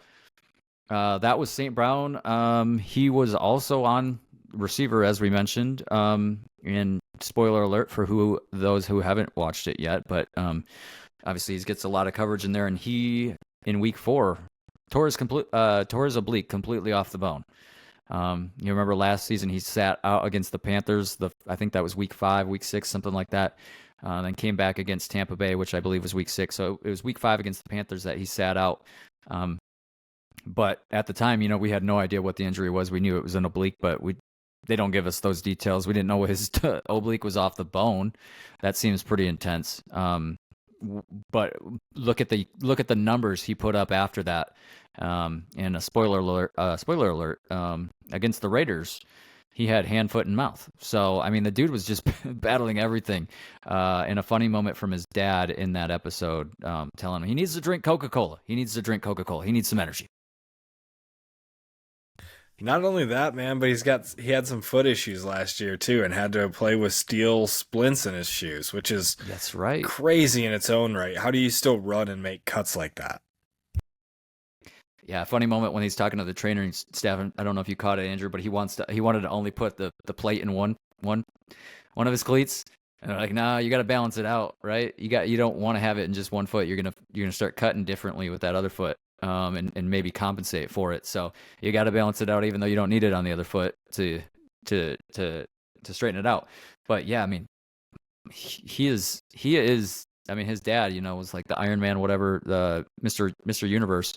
that was St. Brown. He was also on Receiver, as we mentioned, and spoiler alert for those who haven't watched it yet, but obviously he gets a lot of coverage in there, and he, in week 4, tore his oblique completely off the bone. You remember last season he sat out against the Panthers. I think that was week 5, week 6, something like that. Then came back against Tampa Bay, which I believe was week 6. So it was week 5 against the Panthers that he sat out. But at the time, you know, we had no idea what the injury was. We knew it was an oblique, but we they don't give us those details. We didn't know his oblique was off the bone. That seems pretty intense. But look at the numbers he put up after that. And a spoiler alert, against the Raiders, he had hand, foot, and mouth. So, I mean, the dude was just battling everything. And a funny moment from his dad in that episode, telling him he needs to drink Coca-Cola. He needs some energy. Not only that, man, but he had some foot issues last year too, and had to play with steel splints in his shoes, which is That's right. crazy in its own right. How do you still run and make cuts like that? Yeah, funny moment when he's talking to the training staff. I don't know if you caught it, Andrew, but he wanted to only put the plate in one of his cleats. And they're like, nah, you got to balance it out, right? You don't want to have it in just one foot. You're gonna start cutting differently with that other foot, and maybe compensate for it. So you got to balance it out, even though you don't need it on the other foot to straighten it out. But yeah, I mean, he is. I mean, his dad, was like the Iron Man, whatever, the Mr. Universe.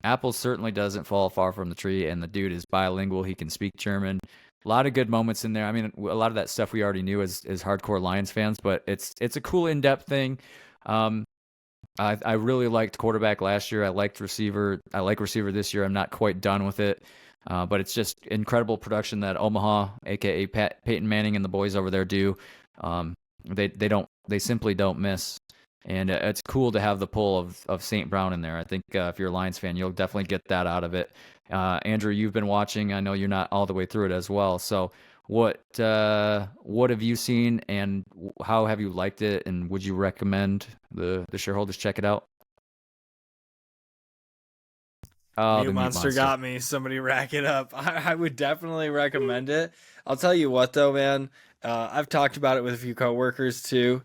Apple certainly doesn't fall far from the tree, and the dude is bilingual. He can speak German. A lot of good moments in there. I mean, a lot of that stuff we already knew as hardcore Lions fans, but it's a cool in-depth thing. I really liked quarterback last year. I liked receiver. I like receiver this year. I'm not quite done with it, but it's just incredible production that Omaha, aka Peyton Manning and the boys over there do. They simply don't miss. And it's cool to have the pull of St. Brown in there. I think if you're a Lions fan, you'll definitely get that out of it. Andrew, you've been watching. I know you're not all the way through it as well. So what have you seen, and how have you liked it? And would you recommend the shareholders check it out? Oh, Mute Monster got me. Somebody rack it up. I would definitely recommend it. I'll tell you what, though, man. I've talked about it with a few coworkers, too.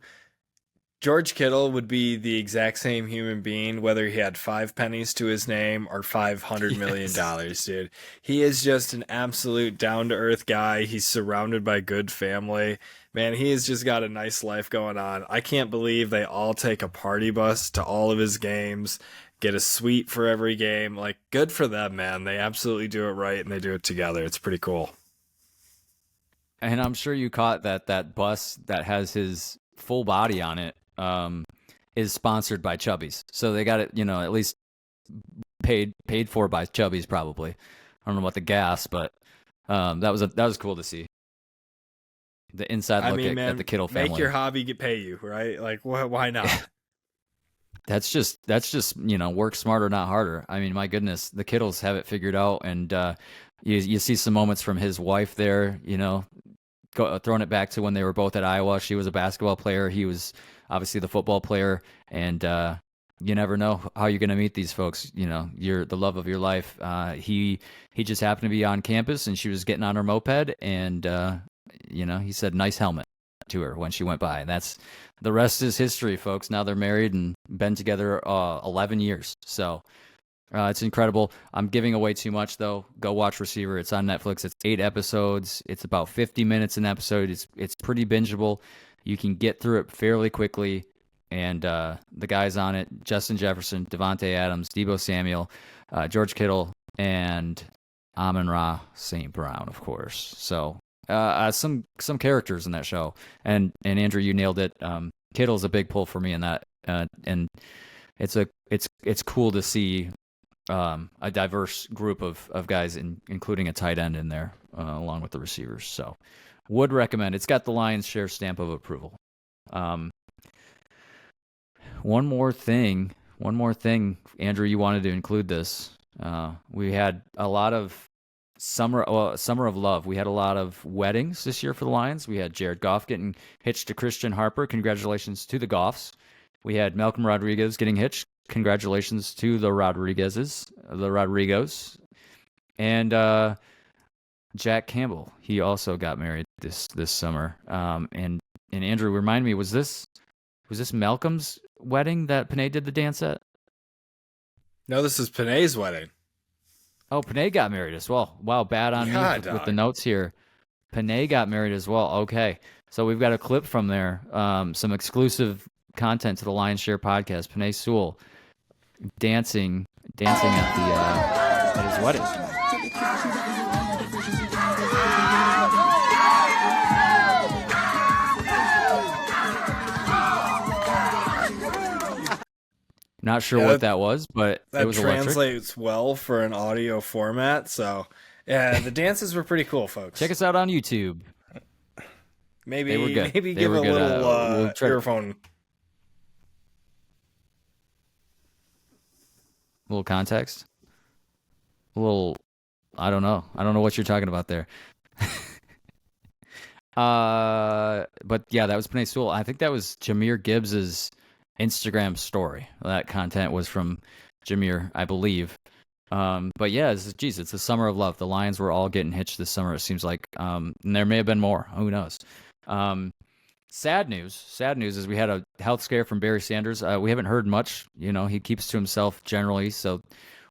George Kittle would be the exact same human being, whether he had 5 pennies to his name or $500 million, dude. He is just an absolute down-to-earth guy. He's surrounded by good family. Man, he has just got a nice life going on. I can't believe they all take a party bus to all of his games, get a suite for every game. Like, good for them, man. They absolutely do it right, and they do it together. It's pretty cool. And I'm sure you caught that bus that has his full body on it is sponsored by Chubby's. So they got it, at least paid for by Chubby's probably. I don't know about the gas, but that was cool to see. The inside look at the Kittle family. Make your hobby pay you, right? Like, why not? That's just work smarter, not harder. I mean, my goodness, the Kittles have it figured out, and you see some moments from his wife there, throwing it back to when they were both at Iowa. She was a basketball player. He was obviously the football player, and you never know how you're going to meet these folks. You're the love of your life. He just happened to be on campus, and she was getting on her moped, and he said, "Nice helmet," to her when she went by. And that's the rest is history, folks. Now they're married and been together 11 years. So it's incredible. I'm giving away too much, though. Go watch Receiver. It's on Netflix. It's 8 episodes. It's about 50 minutes an episode. It's pretty bingeable. You can get through it fairly quickly. And the guys on it, Justin Jefferson, Devontae Adams, Deebo Samuel, George Kittle, and Amon-Ra St. Brown, of course. So some characters in that show. And Andrew, you nailed it. Kittle's a big pull for me in that. And it's cool to see a diverse group of guys, including a tight end in there, along with the receivers. So would recommend. It's got the Lions share stamp of approval. One more thing, Andrew, you wanted to include this. We had a lot of summer of love. We had a lot of weddings this year for the Lions. We had Jared Goff getting hitched to Christian Harper. Congratulations to the Goffs. We had Malcolm Rodriguez getting hitched. Congratulations to the Rodrigos. And Jack Campbell, he also got married this summer. And Andrew, remind me, was this Malcolm's wedding that Panay did the dance at? No, this is Panay's wedding. Oh, Panay got married as well. Wow, bad on me with the notes here. Panay got married as well. Okay, so we've got a clip from there, some exclusive content to the Lions Share podcast. Panay Sewell dancing at his wedding. Not sure Yeah, what that was, but it That was electric. translates well for an audio format. So, yeah, the dances were pretty cool, folks. Check us out on YouTube. Maybe They were good. maybe They give were a good. little We'll try to- earphone. little context. A little, I don't know. I don't know what you're talking about there. But yeah, that was Panay Sewell. I think that was Jahmyr Gibbs's Instagram story. That content was from Jahmyr, I believe. But yeah, it's the summer of love. The Lions were all getting hitched this summer, it seems like. And there may have been more. Who knows? Sad news is we had a health scare from Barry Sanders. We haven't heard much. He keeps to himself generally, so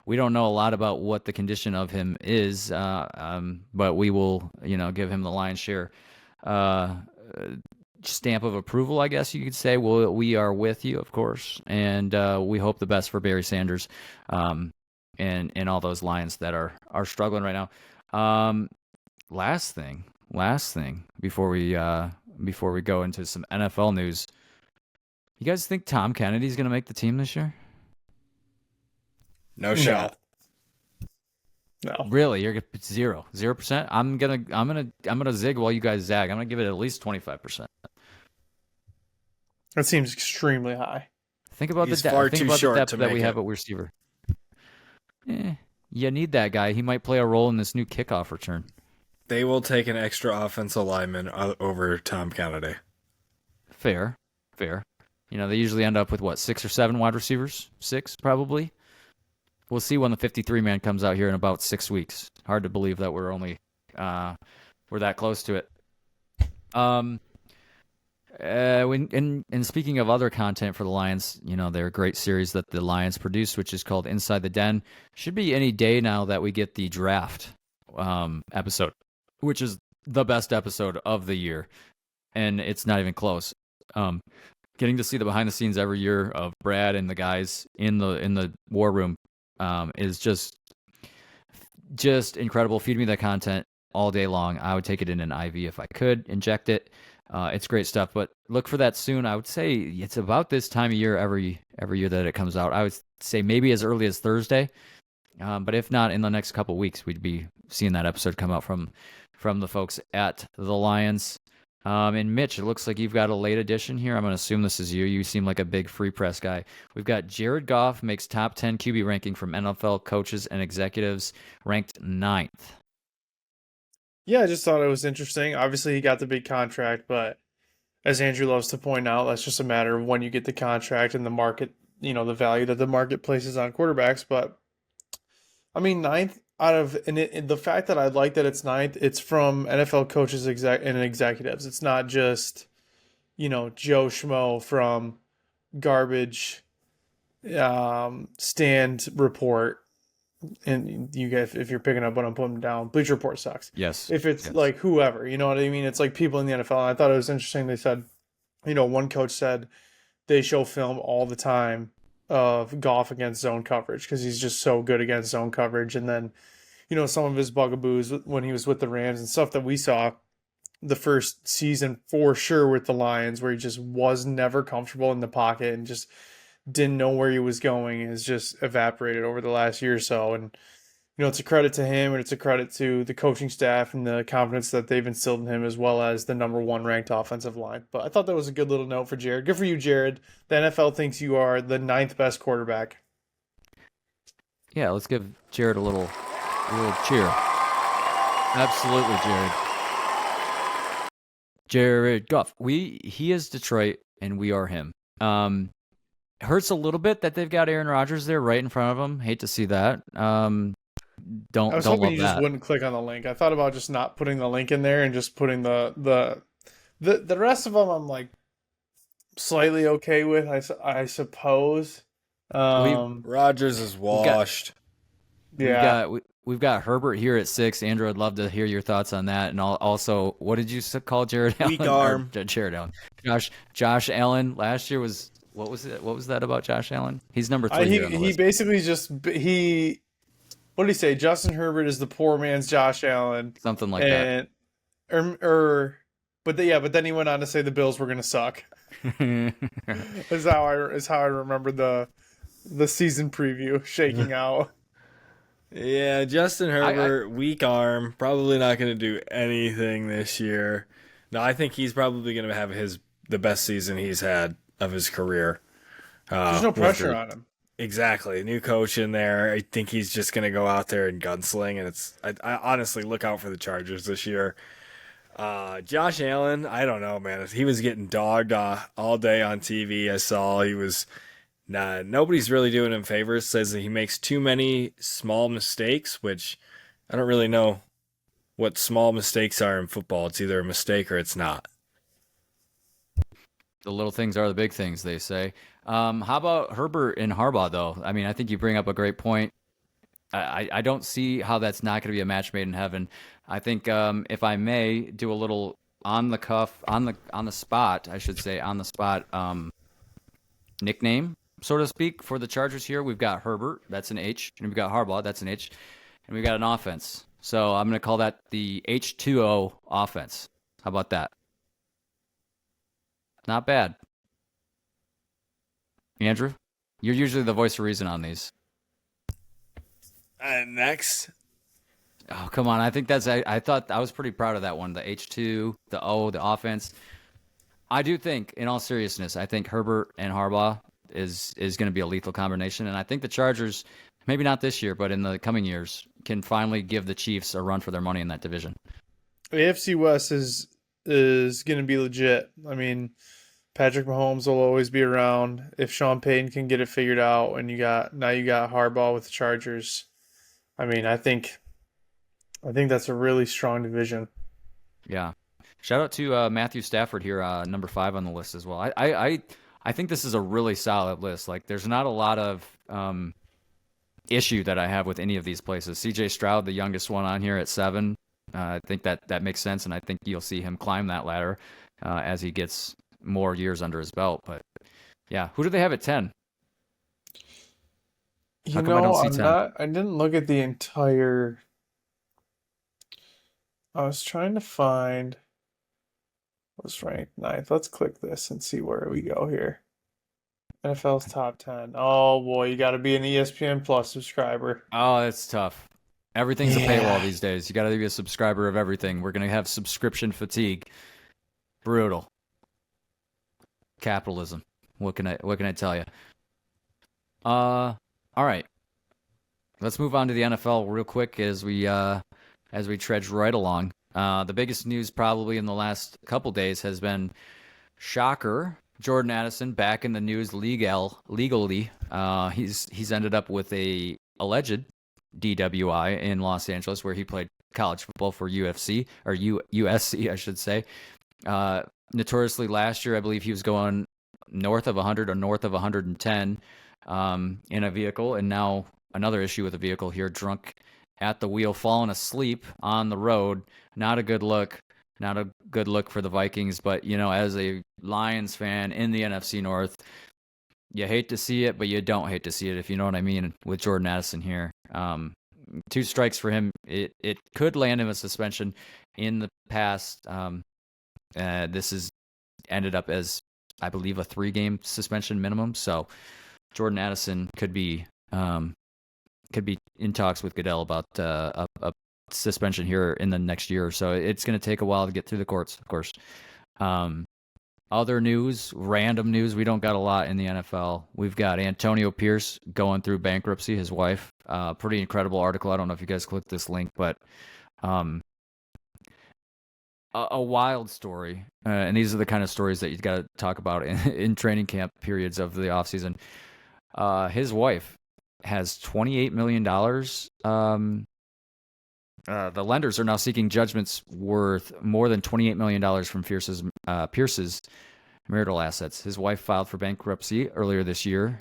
we don't know a lot about what the condition of him is. But we will, give him the lion's share stamp of approval, I guess you could say. We are with you, of course, and we hope the best for Barry Sanders, and all those Lions that are struggling right now. Last thing before we go into some NFL news. You guys think Tom Kennedy's going to make the team this year? No shot. No. Really? You're 0%? I'm gonna zig while you guys zag. I'm gonna give it at least 25%. That seems extremely high. Think about He's the far think too about short the depth to that make we have it. at receiver. You need that guy. He might play a role in this new kickoff return. They will take an extra offensive lineman over Tom Kennedy. Fair. They usually end up with 6 or 7 wide receivers. 6 probably. We'll see when the 53-man comes out here in about 6 weeks. Hard to believe that we're only we're that close to it. And speaking of other content for the Lions, their great series that the Lions produced, which is called Inside the Den, should be any day now that we get the draft episode, which is the best episode of the year, and it's not even close. Getting to see the behind the scenes every year of Brad and the guys in the war room is just incredible. Feed me that content all day long. I would take it in an IV if I could, inject it. It's great stuff, but look for that soon. I would say it's about this time of year every year that it comes out. I would say maybe as early as Thursday, but if not, in the next couple weeks, we'd be seeing that episode come out from the folks at the Lions. And Mitch, it looks like you've got a late edition here. I'm going to assume this is you. You seem like a big free press guy. We've got Jared Goff makes top 10 QB ranking from NFL coaches and executives, ranked 9th. Yeah, I just thought it was interesting. Obviously, he got the big contract, but as Andrew loves to point out, that's just a matter of when you get the contract and the market, the value that the market places on quarterbacks. But, I mean, 9th out of, and the fact that I like that it's 9th, it's from NFL coaches and executives. It's not just, Joe Schmo from garbage stand report. And you guys, if you're picking up what I'm putting down, Bleacher Report sucks. Yes. If it's like whoever, you know what I mean? It's like people in the NFL. And I thought it was interesting. They said, one coach said they show film all the time of Goff against zone coverage because he's just so good against zone coverage. And then, some of his bugaboos when he was with the Rams and stuff that we saw the first season for sure with the Lions, where he just was never comfortable in the pocket and just didn't know where he was going, has just evaporated over the last year or so. And, it's a credit to him and it's a credit to the coaching staff and the confidence that they've instilled in him, as well as the number 1 ranked offensive line. But I thought that was a good little note for Jared. Good for you, Jared. The NFL thinks you are the 9th best quarterback. Yeah, let's give Jared a little cheer. Absolutely, Jared. Jared Goff. He is Detroit and we are him. Hurts a little bit that they've got Aaron Rodgers there right in front of him. Hate to see that. I was hoping you just wouldn't click on the link. I thought about just not putting the link in there and just putting the rest of them. I'm like slightly okay with. I suppose. Rodgers is washed. We've got Herbert here at 6. Andrew, I'd love to hear your thoughts on that. And also, what did you call Jared Allen? Weak arm. Jared Allen. Josh Allen last year was. What was it? What was that about Josh Allen? He's number 3. He basically just what did he say? Justin Herbert is the poor man's Josh Allen, something like that. But then he went on to say the Bills were going to suck. is how I remember the season preview shaking out. Yeah, Justin I Herbert, weak arm, probably not going to do anything this year. No, I think he's probably going to have the best season he's had of his career. There's no With pressure on him. exactly new coach in there, I think he's just going to go out there and gunsling. And I honestly look out for the Chargers this year. Josh Allen, I don't know, man. He was getting dogged all day on TV. I saw he was. Nah, nobody's really doing him favors. Says that he makes too many small mistakes, which I don't really know what small mistakes are in football. It's either a mistake or it's not. The little things are the big things, they say. How about Herbert and Harbaugh, though? I mean, I think you bring up a great point. I don't see how that's not going to be a match made in heaven. I think if I may do a little on the cuff, on the spot, I should say, on the spot nickname, so to speak, for the Chargers here. We've got Herbert, that's an H, and we've got Harbaugh, that's an H, and we've got an offense. So I'm going to call that the H2O offense. How about that? Not bad. Andrew, you're usually the voice of reason on these. Next, Oh, come on. I think I thought I was pretty proud of that one. The H2, the O, the offense. I do think, in all seriousness, I think Herbert and Harbaugh is going to be a lethal combination. And I think the Chargers, maybe not this year, but in the coming years, can finally give the Chiefs a run for their money in that division. AFC West is going to be legit. I mean, Patrick Mahomes will always be around if Sean Payton can get it figured out, and you got Harbaugh with the Chargers. I mean, I think that's a really strong division. Yeah. Shout out to Matthew Stafford here, number 5 on the list as well. I think this is a really solid list. Like, there's not a lot of issue that I have with any of these places. C.J. Stroud, the youngest one on here at 7. I think that makes sense, and I think you'll see him climb that ladder as he gets more years under his belt. But yeah, who do they have at 10? How come I don't see 10? I didn't look at the entire. I was trying to find. What's ranked 9th? Let's click this and see where we go here. NFL's top 10. Oh boy, you got to be an ESPN Plus subscriber. Oh, it's tough. Everything's a Yeah. paywall these days. You got to be a subscriber of everything. We're gonna have subscription fatigue. Brutal. Capitalism. What can I tell you? All right. Let's move on to the NFL real quick as we trudge right along. The biggest news probably in the last couple days has been, shocker, Jordan Addison back in the news legally. He's ended up with a alleged DWI in Los Angeles, where he played college football for USC, I should say. Notoriously, last year I believe he was going north of 100 or north of 110 in a vehicle, and now another issue with a vehicle here, drunk at the wheel, falling asleep on the road. Not a good look. Not a good look for the Vikings. But, as a Lions fan in the NFC North, you hate to see it, but you don't hate to see it, if you know what I mean, with Jordan Addison here. 2 strikes for him. It could land him a suspension in the past. This has ended up as, I believe, a 3-game suspension minimum. So Jordan Addison could be in talks with Goodell about a suspension here in the next year or so. It's going to take a while to get through the courts, of course. Other news, random news, we don't got a lot in the NFL. We've got Antonio Pierce going through bankruptcy, his wife. Pretty incredible article. I don't know if you guys clicked this link, but a wild story. And these are the kind of stories that you got to talk about in training camp periods of the offseason. His wife has $28 million. The lenders are now seeking judgments worth more than $28 million from Pierce's marital assets. His wife filed for bankruptcy earlier this year.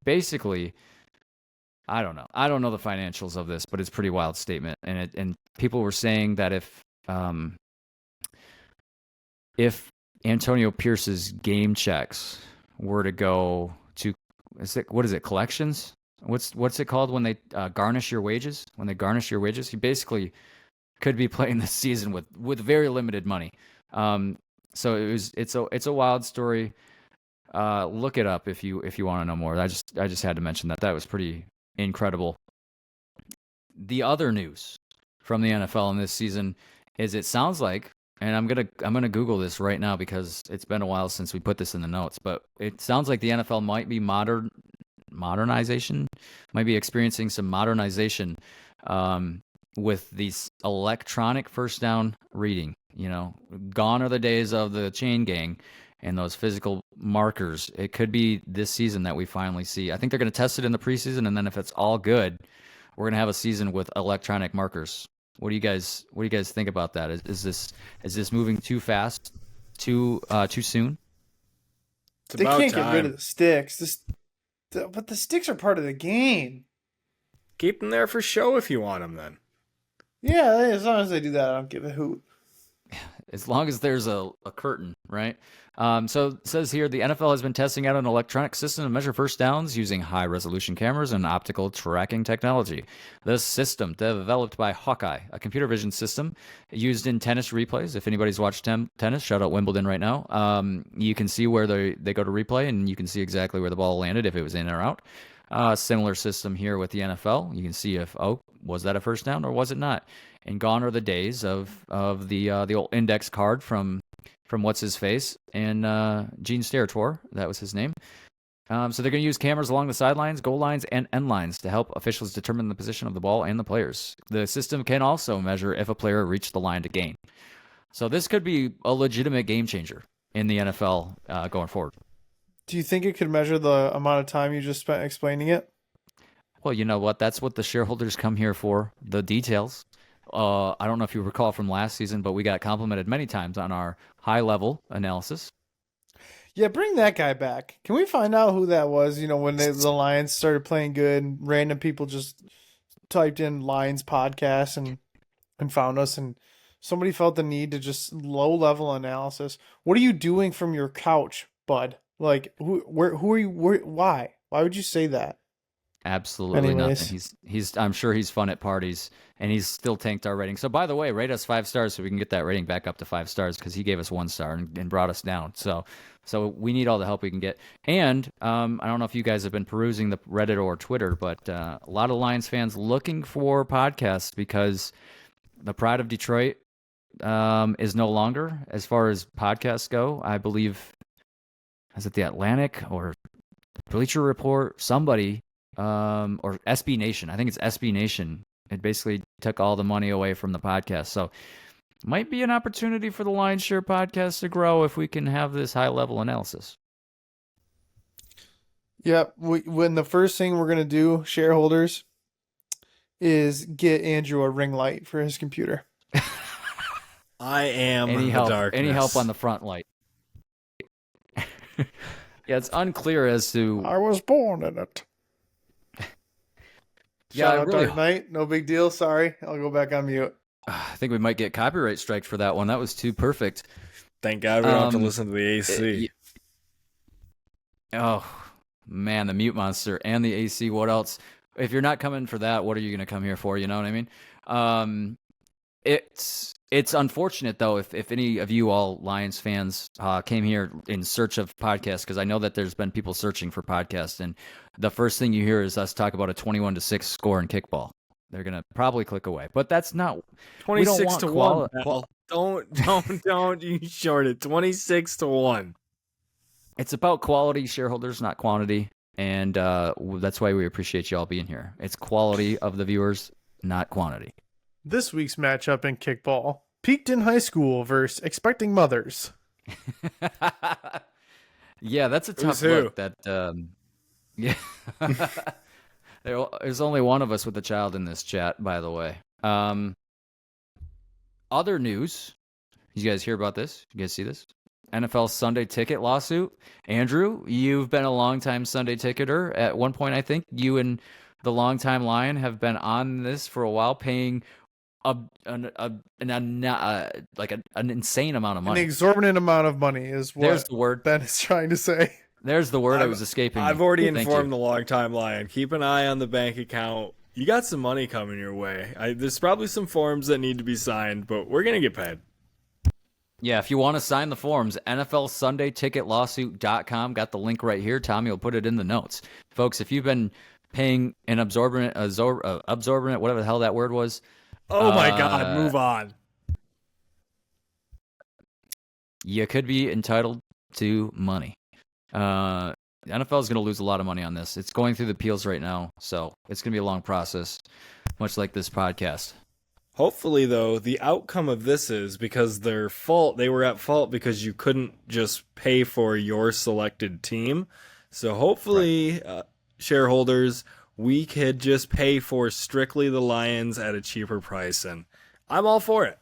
Basically, I don't know. I don't know the financials of this, but it's a pretty wild statement. And people were saying that if Antonio Pierce's game checks were to go to, what is it, collections? What's it called when they garnish your wages? When they garnish your wages, he basically could be playing this season with very limited money. So it's a wild story. Look it up if you want to know more. I just had to mention that was pretty incredible. The other news from the NFL in this season is it sounds like, and I'm gonna Google this right now because it's been a while since we put this in the notes, but it sounds like the NFL might be experiencing some modernization with these electronic first down reading. Gone are the days of the chain gang and those physical markers. It could be this season that we finally see. I think they're going to test it in the preseason, and then if it's all good, we're going to have a season with electronic markers. What do you guys think about that? Is this moving too fast, too soon? They can't get rid of the sticks. But the sticks are part of the game. Keep them there for show if you want them, then. Yeah, as long as they do that, I don't give a hoot. As long as there's a curtain, right? So it says here, the NFL has been testing out an electronic system to measure first downs using high-resolution cameras and optical tracking technology. This system, developed by Hawkeye, a computer vision system used in tennis replays. If anybody's watched tennis, shout out Wimbledon right now. You can see where they go to replay, and you can see exactly where the ball landed, if it was in or out. Similar system here with the NFL. You can see if, was that a first down or was it not? And gone are the days of the old index card from what's his face and Gene Steratore, that was his name. So they're going to use cameras along the sidelines, goal lines, and end lines to help officials determine the position of the ball and the players. The system can also measure if a player reached the line to gain. So this could be a legitimate game changer in the NFL going forward. Do you think it could measure the amount of time you just spent explaining it? Well, you know what? That's what the shareholders come here for, the details. I don't know if you recall from last season, but we got complimented many times on our high-level analysis. Yeah, bring that guy back. Can we find out who that was? When the Lions started playing good and random people just typed in Lions podcast and found us, and somebody felt the need to just low-level analysis. What are you doing from your couch, bud? Like, who are you? Why? Why would you say that? Absolutely Anyways. nothing. I'm sure he's fun at parties, and he's still tanked our rating. So, by the way, rate us 5 stars so we can get that rating back up to 5 stars because he gave us 1 star and brought us down. So we need all the help we can get. And I don't know if you guys have been perusing the Reddit or Twitter, but a lot of Lions fans looking for podcasts because the Pride of Detroit is no longer, as far as podcasts go. I believe, is it The Atlantic or Bleacher Report? Somebody. Or SB Nation. I think it's SB Nation. It basically took all the money away from the podcast. So might be an opportunity for the Lions Share podcast to grow if we can have this high-level analysis. Yep. When the first thing we're going to do, shareholders, is get Andrew a ring light for his computer. I am any the help, darkness. Any help on the front light? Yeah, it's unclear as to... I was born in it. Yeah, Shout out Dark Knight. No big deal. Sorry. I'll go back on mute. I think we might get copyright striked for that one. That was too perfect. Thank God we don't have to listen to the AC. Oh, man, the mute monster and the AC. What else? If you're not coming for that, what are you going to come here for? You know what I mean? It's unfortunate, though, if any of you all Lions fans came here in search of podcasts, because I know that there's been people searching for podcasts, and the first thing you hear is us talk about a 21-6 score in kickball. They're going to probably click away. But that's not... 26-1. Don't you short it. 26-1. It's about quality, shareholders, not quantity. And that's why we appreciate you all being here. It's quality of the viewers, not quantity. This week's matchup in kickball. Peaked in high school versus expecting mothers. Yeah, that's a tough look. Yeah. There's only one of us with a child in this chat, by the way. Other news. You guys hear about this? You guys see this? NFL Sunday ticket lawsuit. Andrew, you've been a longtime Sunday ticketer. At one point, I think you and the longtime Lion have been on this for a while, paying an insane amount of money. An exorbitant amount of money is what There's the word. Ben is trying to say. There's the word I was escaping. I've already Thank informed you. the longtime Lion. Keep an eye on the bank account. You got some money coming your way. There's probably some forms that need to be signed, but we're going to get paid. Yeah, if you want to sign the forms, NFLSundayTicketLawsuit.com. Got the link right here. Tommy will put it in the notes. Folks, if you've been paying an absorbent, whatever the hell that word was. Oh my God, move on. You could be entitled to money. The NFL is going to lose a lot of money on this. It's going through the appeals right now, so it's going to be a long process, much like this podcast. Hopefully, though, the outcome of this is because they were at fault because you couldn't just pay for your selected team. So hopefully, shareholders, we could just pay for strictly the Lions at a cheaper price, and I'm all for it.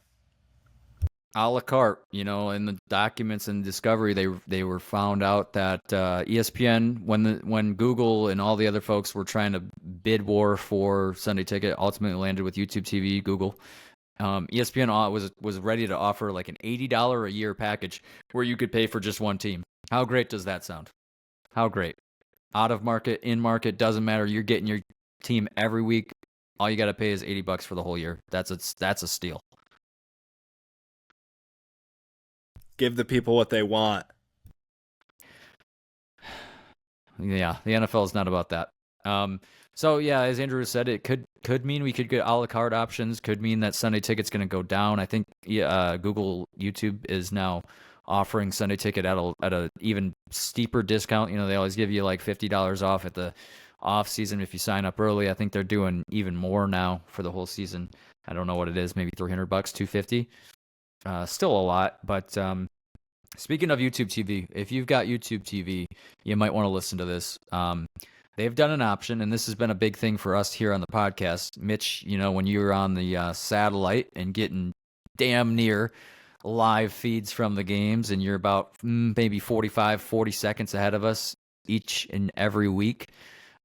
A la carte, in the documents and discovery, they were found out that ESPN, when Google and all the other folks were trying to bid war for Sunday Ticket, ultimately landed with YouTube TV, Google. ESPN was ready to offer like an $80 a year package where you could pay for just one team. How great does that sound? How great? Out of market, in market, doesn't matter. You're getting your team every week. All you got to pay is $80 for the whole year. That's a steal. Give the people what they want. Yeah, the NFL is not about that. So yeah, as Andrew said, it could mean we could get a la carte options. Could mean that Sunday Ticket's going to go down. I think Google YouTube is now offering Sunday Ticket at a even steeper discount. They always give you like $50 off at the off season if you sign up early. I think they're doing even more now for the whole season. I don't know what it is, maybe $300, $250. Still a lot, but speaking of YouTube TV, if you've got YouTube TV, you might want to listen to this. They've done an option, and this has been a big thing for us here on the podcast. Mitch, when you were on the satellite and getting damn near live feeds from the games, and you're about maybe 40 seconds ahead of us each and every week.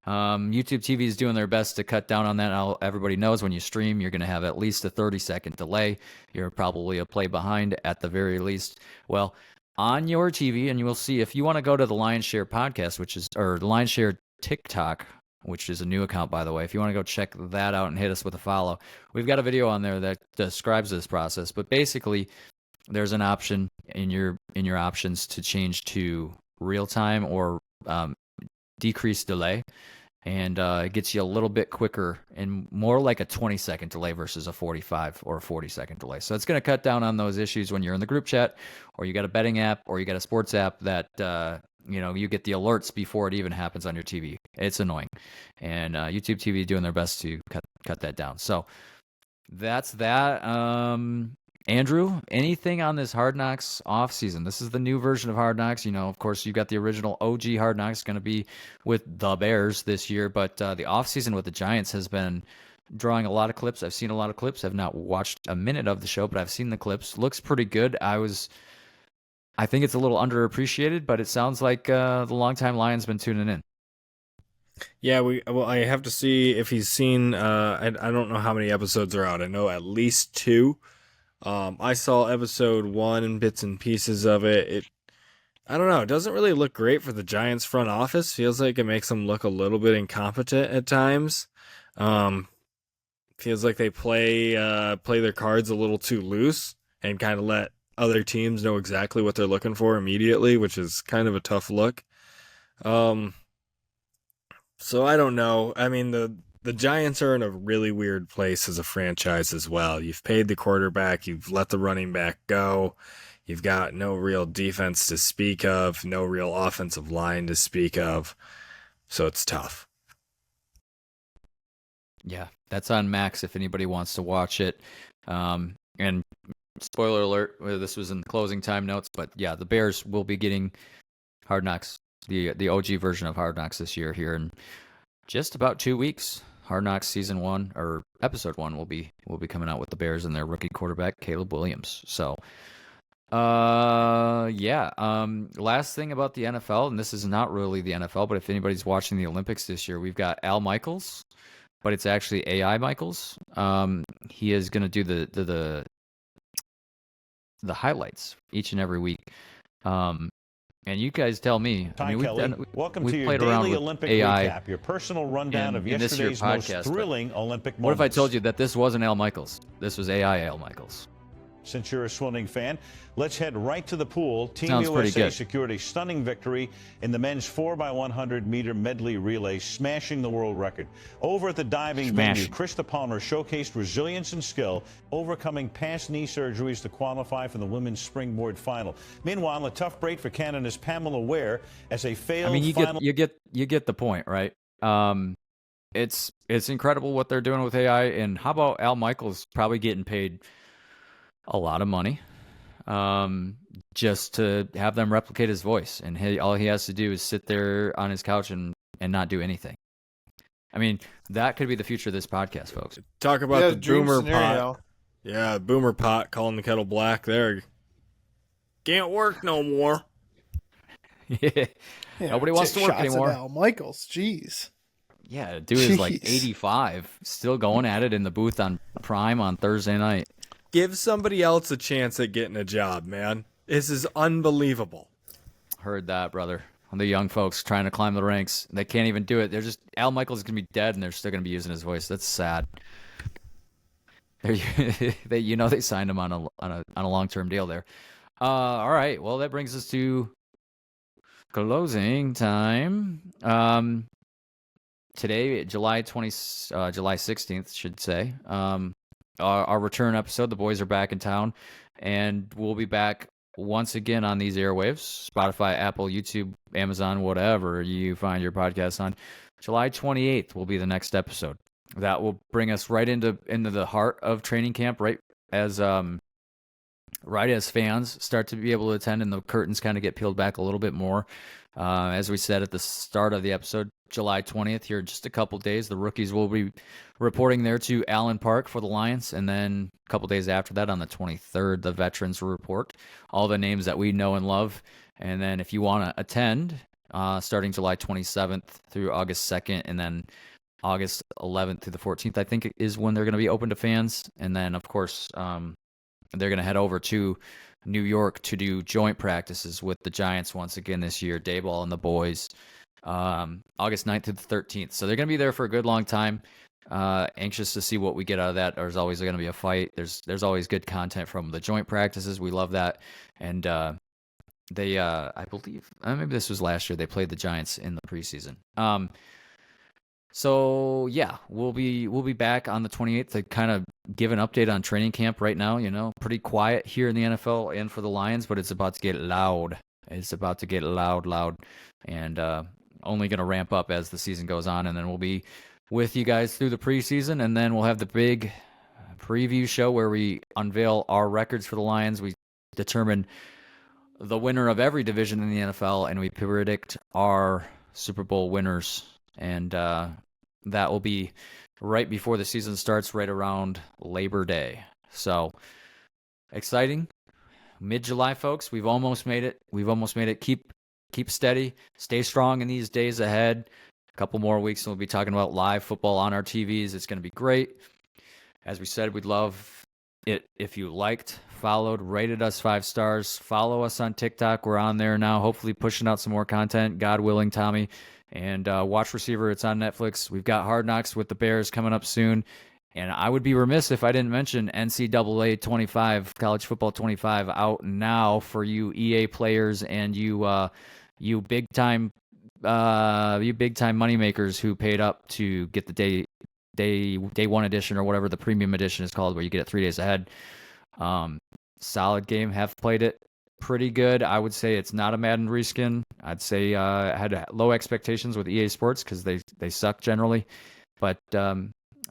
YouTube TV is doing their best to cut down on that. Now, everybody knows when you stream, you're going to have at least a 30-second delay. You're probably a play behind at the very least. Well, on your TV, and you will see if you want to go to the Lions Share podcast, or the Lions Share TikTok, which is a new account, by the way. If you want to go check that out and hit us with a follow, we've got a video on there that describes this process. But basically, there's an option in your options to change to real time or decreased delay, and it gets you a little bit quicker and more like a 20-second delay versus a 45 or a 40-second delay. So it's going to cut down on those issues when you're in the group chat, or you got a betting app, or you got a sports app that you get the alerts before it even happens on your TV. It's annoying, and YouTube TV is doing their best to cut that down. So that's that. Andrew, anything on this Hard Knocks off season? This is the new version of Hard Knocks. Of course, you've got the original OG Hard Knocks going to be with the Bears this year, but the off season with the Giants has been drawing a lot of clips. I've seen a lot of clips. I've not watched a minute of the show, but I've seen the clips. Looks pretty good. I think it's a little underappreciated, but it sounds like the longtime Lions been tuning in. Yeah, I have to see if he's seen. I don't know how many episodes are out. I know at least 2. I saw episode 1 and bits and pieces of it. I don't know. It doesn't really look great for the Giants front office. Feels like it makes them look a little bit incompetent at times. Feels like they play their cards a little too loose and kind of let other teams know exactly what they're looking for immediately, which is kind of a tough look. So I don't know. I mean, the Giants are in a really weird place as a franchise as well. You've paid the quarterback. You've let the running back go. You've got no real defense to speak of, no real offensive line to speak of. So it's tough. Yeah, that's on Max if anybody wants to watch it. And spoiler alert, this was in the closing time notes, but yeah, the Bears will be getting Hard Knocks, the OG version of Hard Knocks this year here in just about 2 weeks. Hard Knocks season 1 or episode 1 will be coming out with the Bears and their rookie quarterback Caleb Williams. So, last thing about the NFL, and this is not really the NFL, but if anybody's watching the Olympics this year, we've got Al Michaels, but it's actually AI Michaels. He is going to do the highlights each and every week. And you guys tell me. Hi, Kelly. Welcome to your played around daily with Olympic AI recap, your personal rundown of in this year's yesterday's most podcast, thrilling Olympic moments. What if I told you that this wasn't Al Michaels? This was AI Al Michaels. Since you're a swimming fan, let's head right to the pool. Team Sounds pretty USA good. secured a stunning victory in the men's 4x100 meter medley relay, smashing the world record. Over at the diving venue, Krista Palmer showcased resilience and skill, overcoming past knee surgeries to qualify for the women's springboard final. Meanwhile, a tough break for Canada's Pamela Ware as a failed final. You get the point, right? It's incredible what they're doing with AI, and how about Al Michaels probably getting paid a lot of money just to have them replicate his voice, and all he has to do is sit there on his couch and not do anything. I mean, that could be the future of this podcast, folks. Talk about the dream boomer scenario. pot. Yeah, boomer pot calling the kettle black there. Can't work no more. Yeah. Nobody wants to take work shots anymore. at Al Michaels, jeez. Yeah, dude is like Jeez. 85, still going at it in the booth on Prime on Thursday night. Give somebody else a chance at getting a job, man. This is unbelievable. Heard that, brother. The young folks trying to climb the ranks, they can't even do it. They're just Al Michaels is gonna be dead, and they're still gonna be using his voice. That's sad. They signed him on a long-term deal there. All right, well that brings us to closing time. Today, July 16th, should say. Our return episode. The boys are back in town, and we'll be back once again on these airwaves: Spotify, Apple, YouTube, Amazon, whatever you find your podcast on. July 28th will be the next episode. That will bring us right into the heart of training camp, right as fans start to be able to attend, and the curtains kind of get peeled back a little bit more. As we said at the start of the episode, July 20th, here in just a couple days, the rookies will be reporting there to Allen Park for the Lions, and then a couple days after that, on the 23rd, the veterans will report all the names that we know and love. And then if you want to attend, starting July 27th through August 2nd, and then August 11th through the 14th, I think is when they're going to be open to fans. And then, of course, they're going to head over to New York to do joint practices with the Giants once again this year, Dayball and the boys, August 9th through the 13th. So they're going to be there for a good long time. Anxious to see what we get out of that. There's always going to be a fight. There's always good content from the joint practices. We love that. And they, I believe, maybe this was last year, they played the Giants in the preseason. So yeah, we'll be back on the 28th to kind of give an update on training camp right now. Pretty quiet here in the NFL and for the Lions, but it's about to get loud. It's about to get loud, and only going to ramp up as the season goes on. And then we'll be with you guys through the preseason, and then we'll have the big preview show where we unveil our records for the Lions. We determine the winner of every division in the NFL, and we predict our Super Bowl winners. And that will be right before the season starts, right around Labor Day. So exciting. Mid-July, folks. We've almost made it. Keep steady. Stay strong in these days ahead. A couple more weeks, and we'll be talking about live football on our TVs. It's going to be great. As we said, we'd love it if you liked, followed, rated us 5 stars. Follow us on TikTok. We're on there now, hopefully pushing out some more content, God willing, Tommy. And watch Receiver. It's on Netflix. We've got Hard Knocks with the Bears coming up soon. And I would be remiss if I didn't mention NCAA 25, College Football 25, out now for you EA players and you big time moneymakers who paid up to get the day one edition, or whatever the premium edition is called, where you get it 3 days ahead. Solid game. Have played it. Pretty good. I would say it's not a Madden reskin. I'd say I had low expectations with EA Sports because they suck generally. But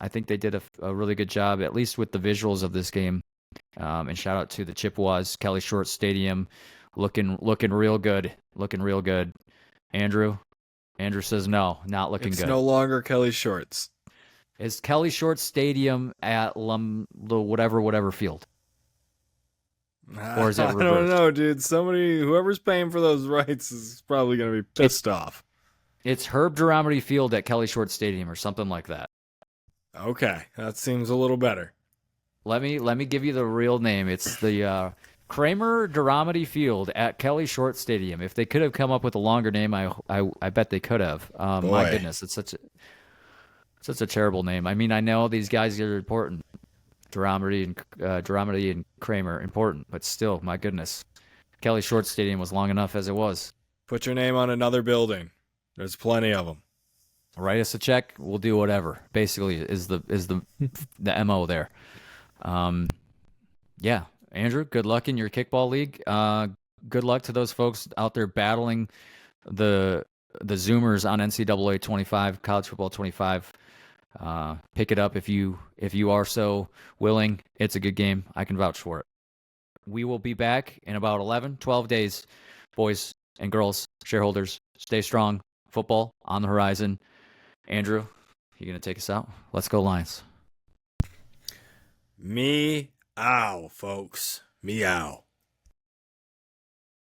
I think they did a really good job, at least with the visuals of this game. And shout out to the Chippewas, Kelly Short Stadium, looking real good. Looking real good. Andrew says no, not looking good. It's no longer Kelly Shorts. It's Kelly Short Stadium at the whatever field. Or is it I don't know, dude. Whoever's paying for those rights is probably going to be pissed off. It's Herb Dramedy Field at Kelly Short Stadium or something like that. Okay, that seems a little better. Let me give you the real name. It's the Kramer Dramedy Field at Kelly Short Stadium. If they could have come up with a longer name, I bet they could have. My goodness, it's such a terrible name. I mean, I know these guys are important. Dramedy and Kramer important, but still, my goodness, Kelly Short Stadium was long enough as it was. Put your name on another building. There's plenty of them. Write us a check. We'll do whatever. Basically, is the MO there. Yeah, Andrew. Good luck in your kickball league. Good luck to those folks out there battling the Zoomers on NCAA 25, college football 25. Pick it up if you are so willing. It's a good game. I can vouch for it. We will be back in about 11, 12 days. Boys and girls, shareholders, stay strong. Football on the horizon. Andrew, you going to take us out? Let's go Lions. Meow, folks. Meow.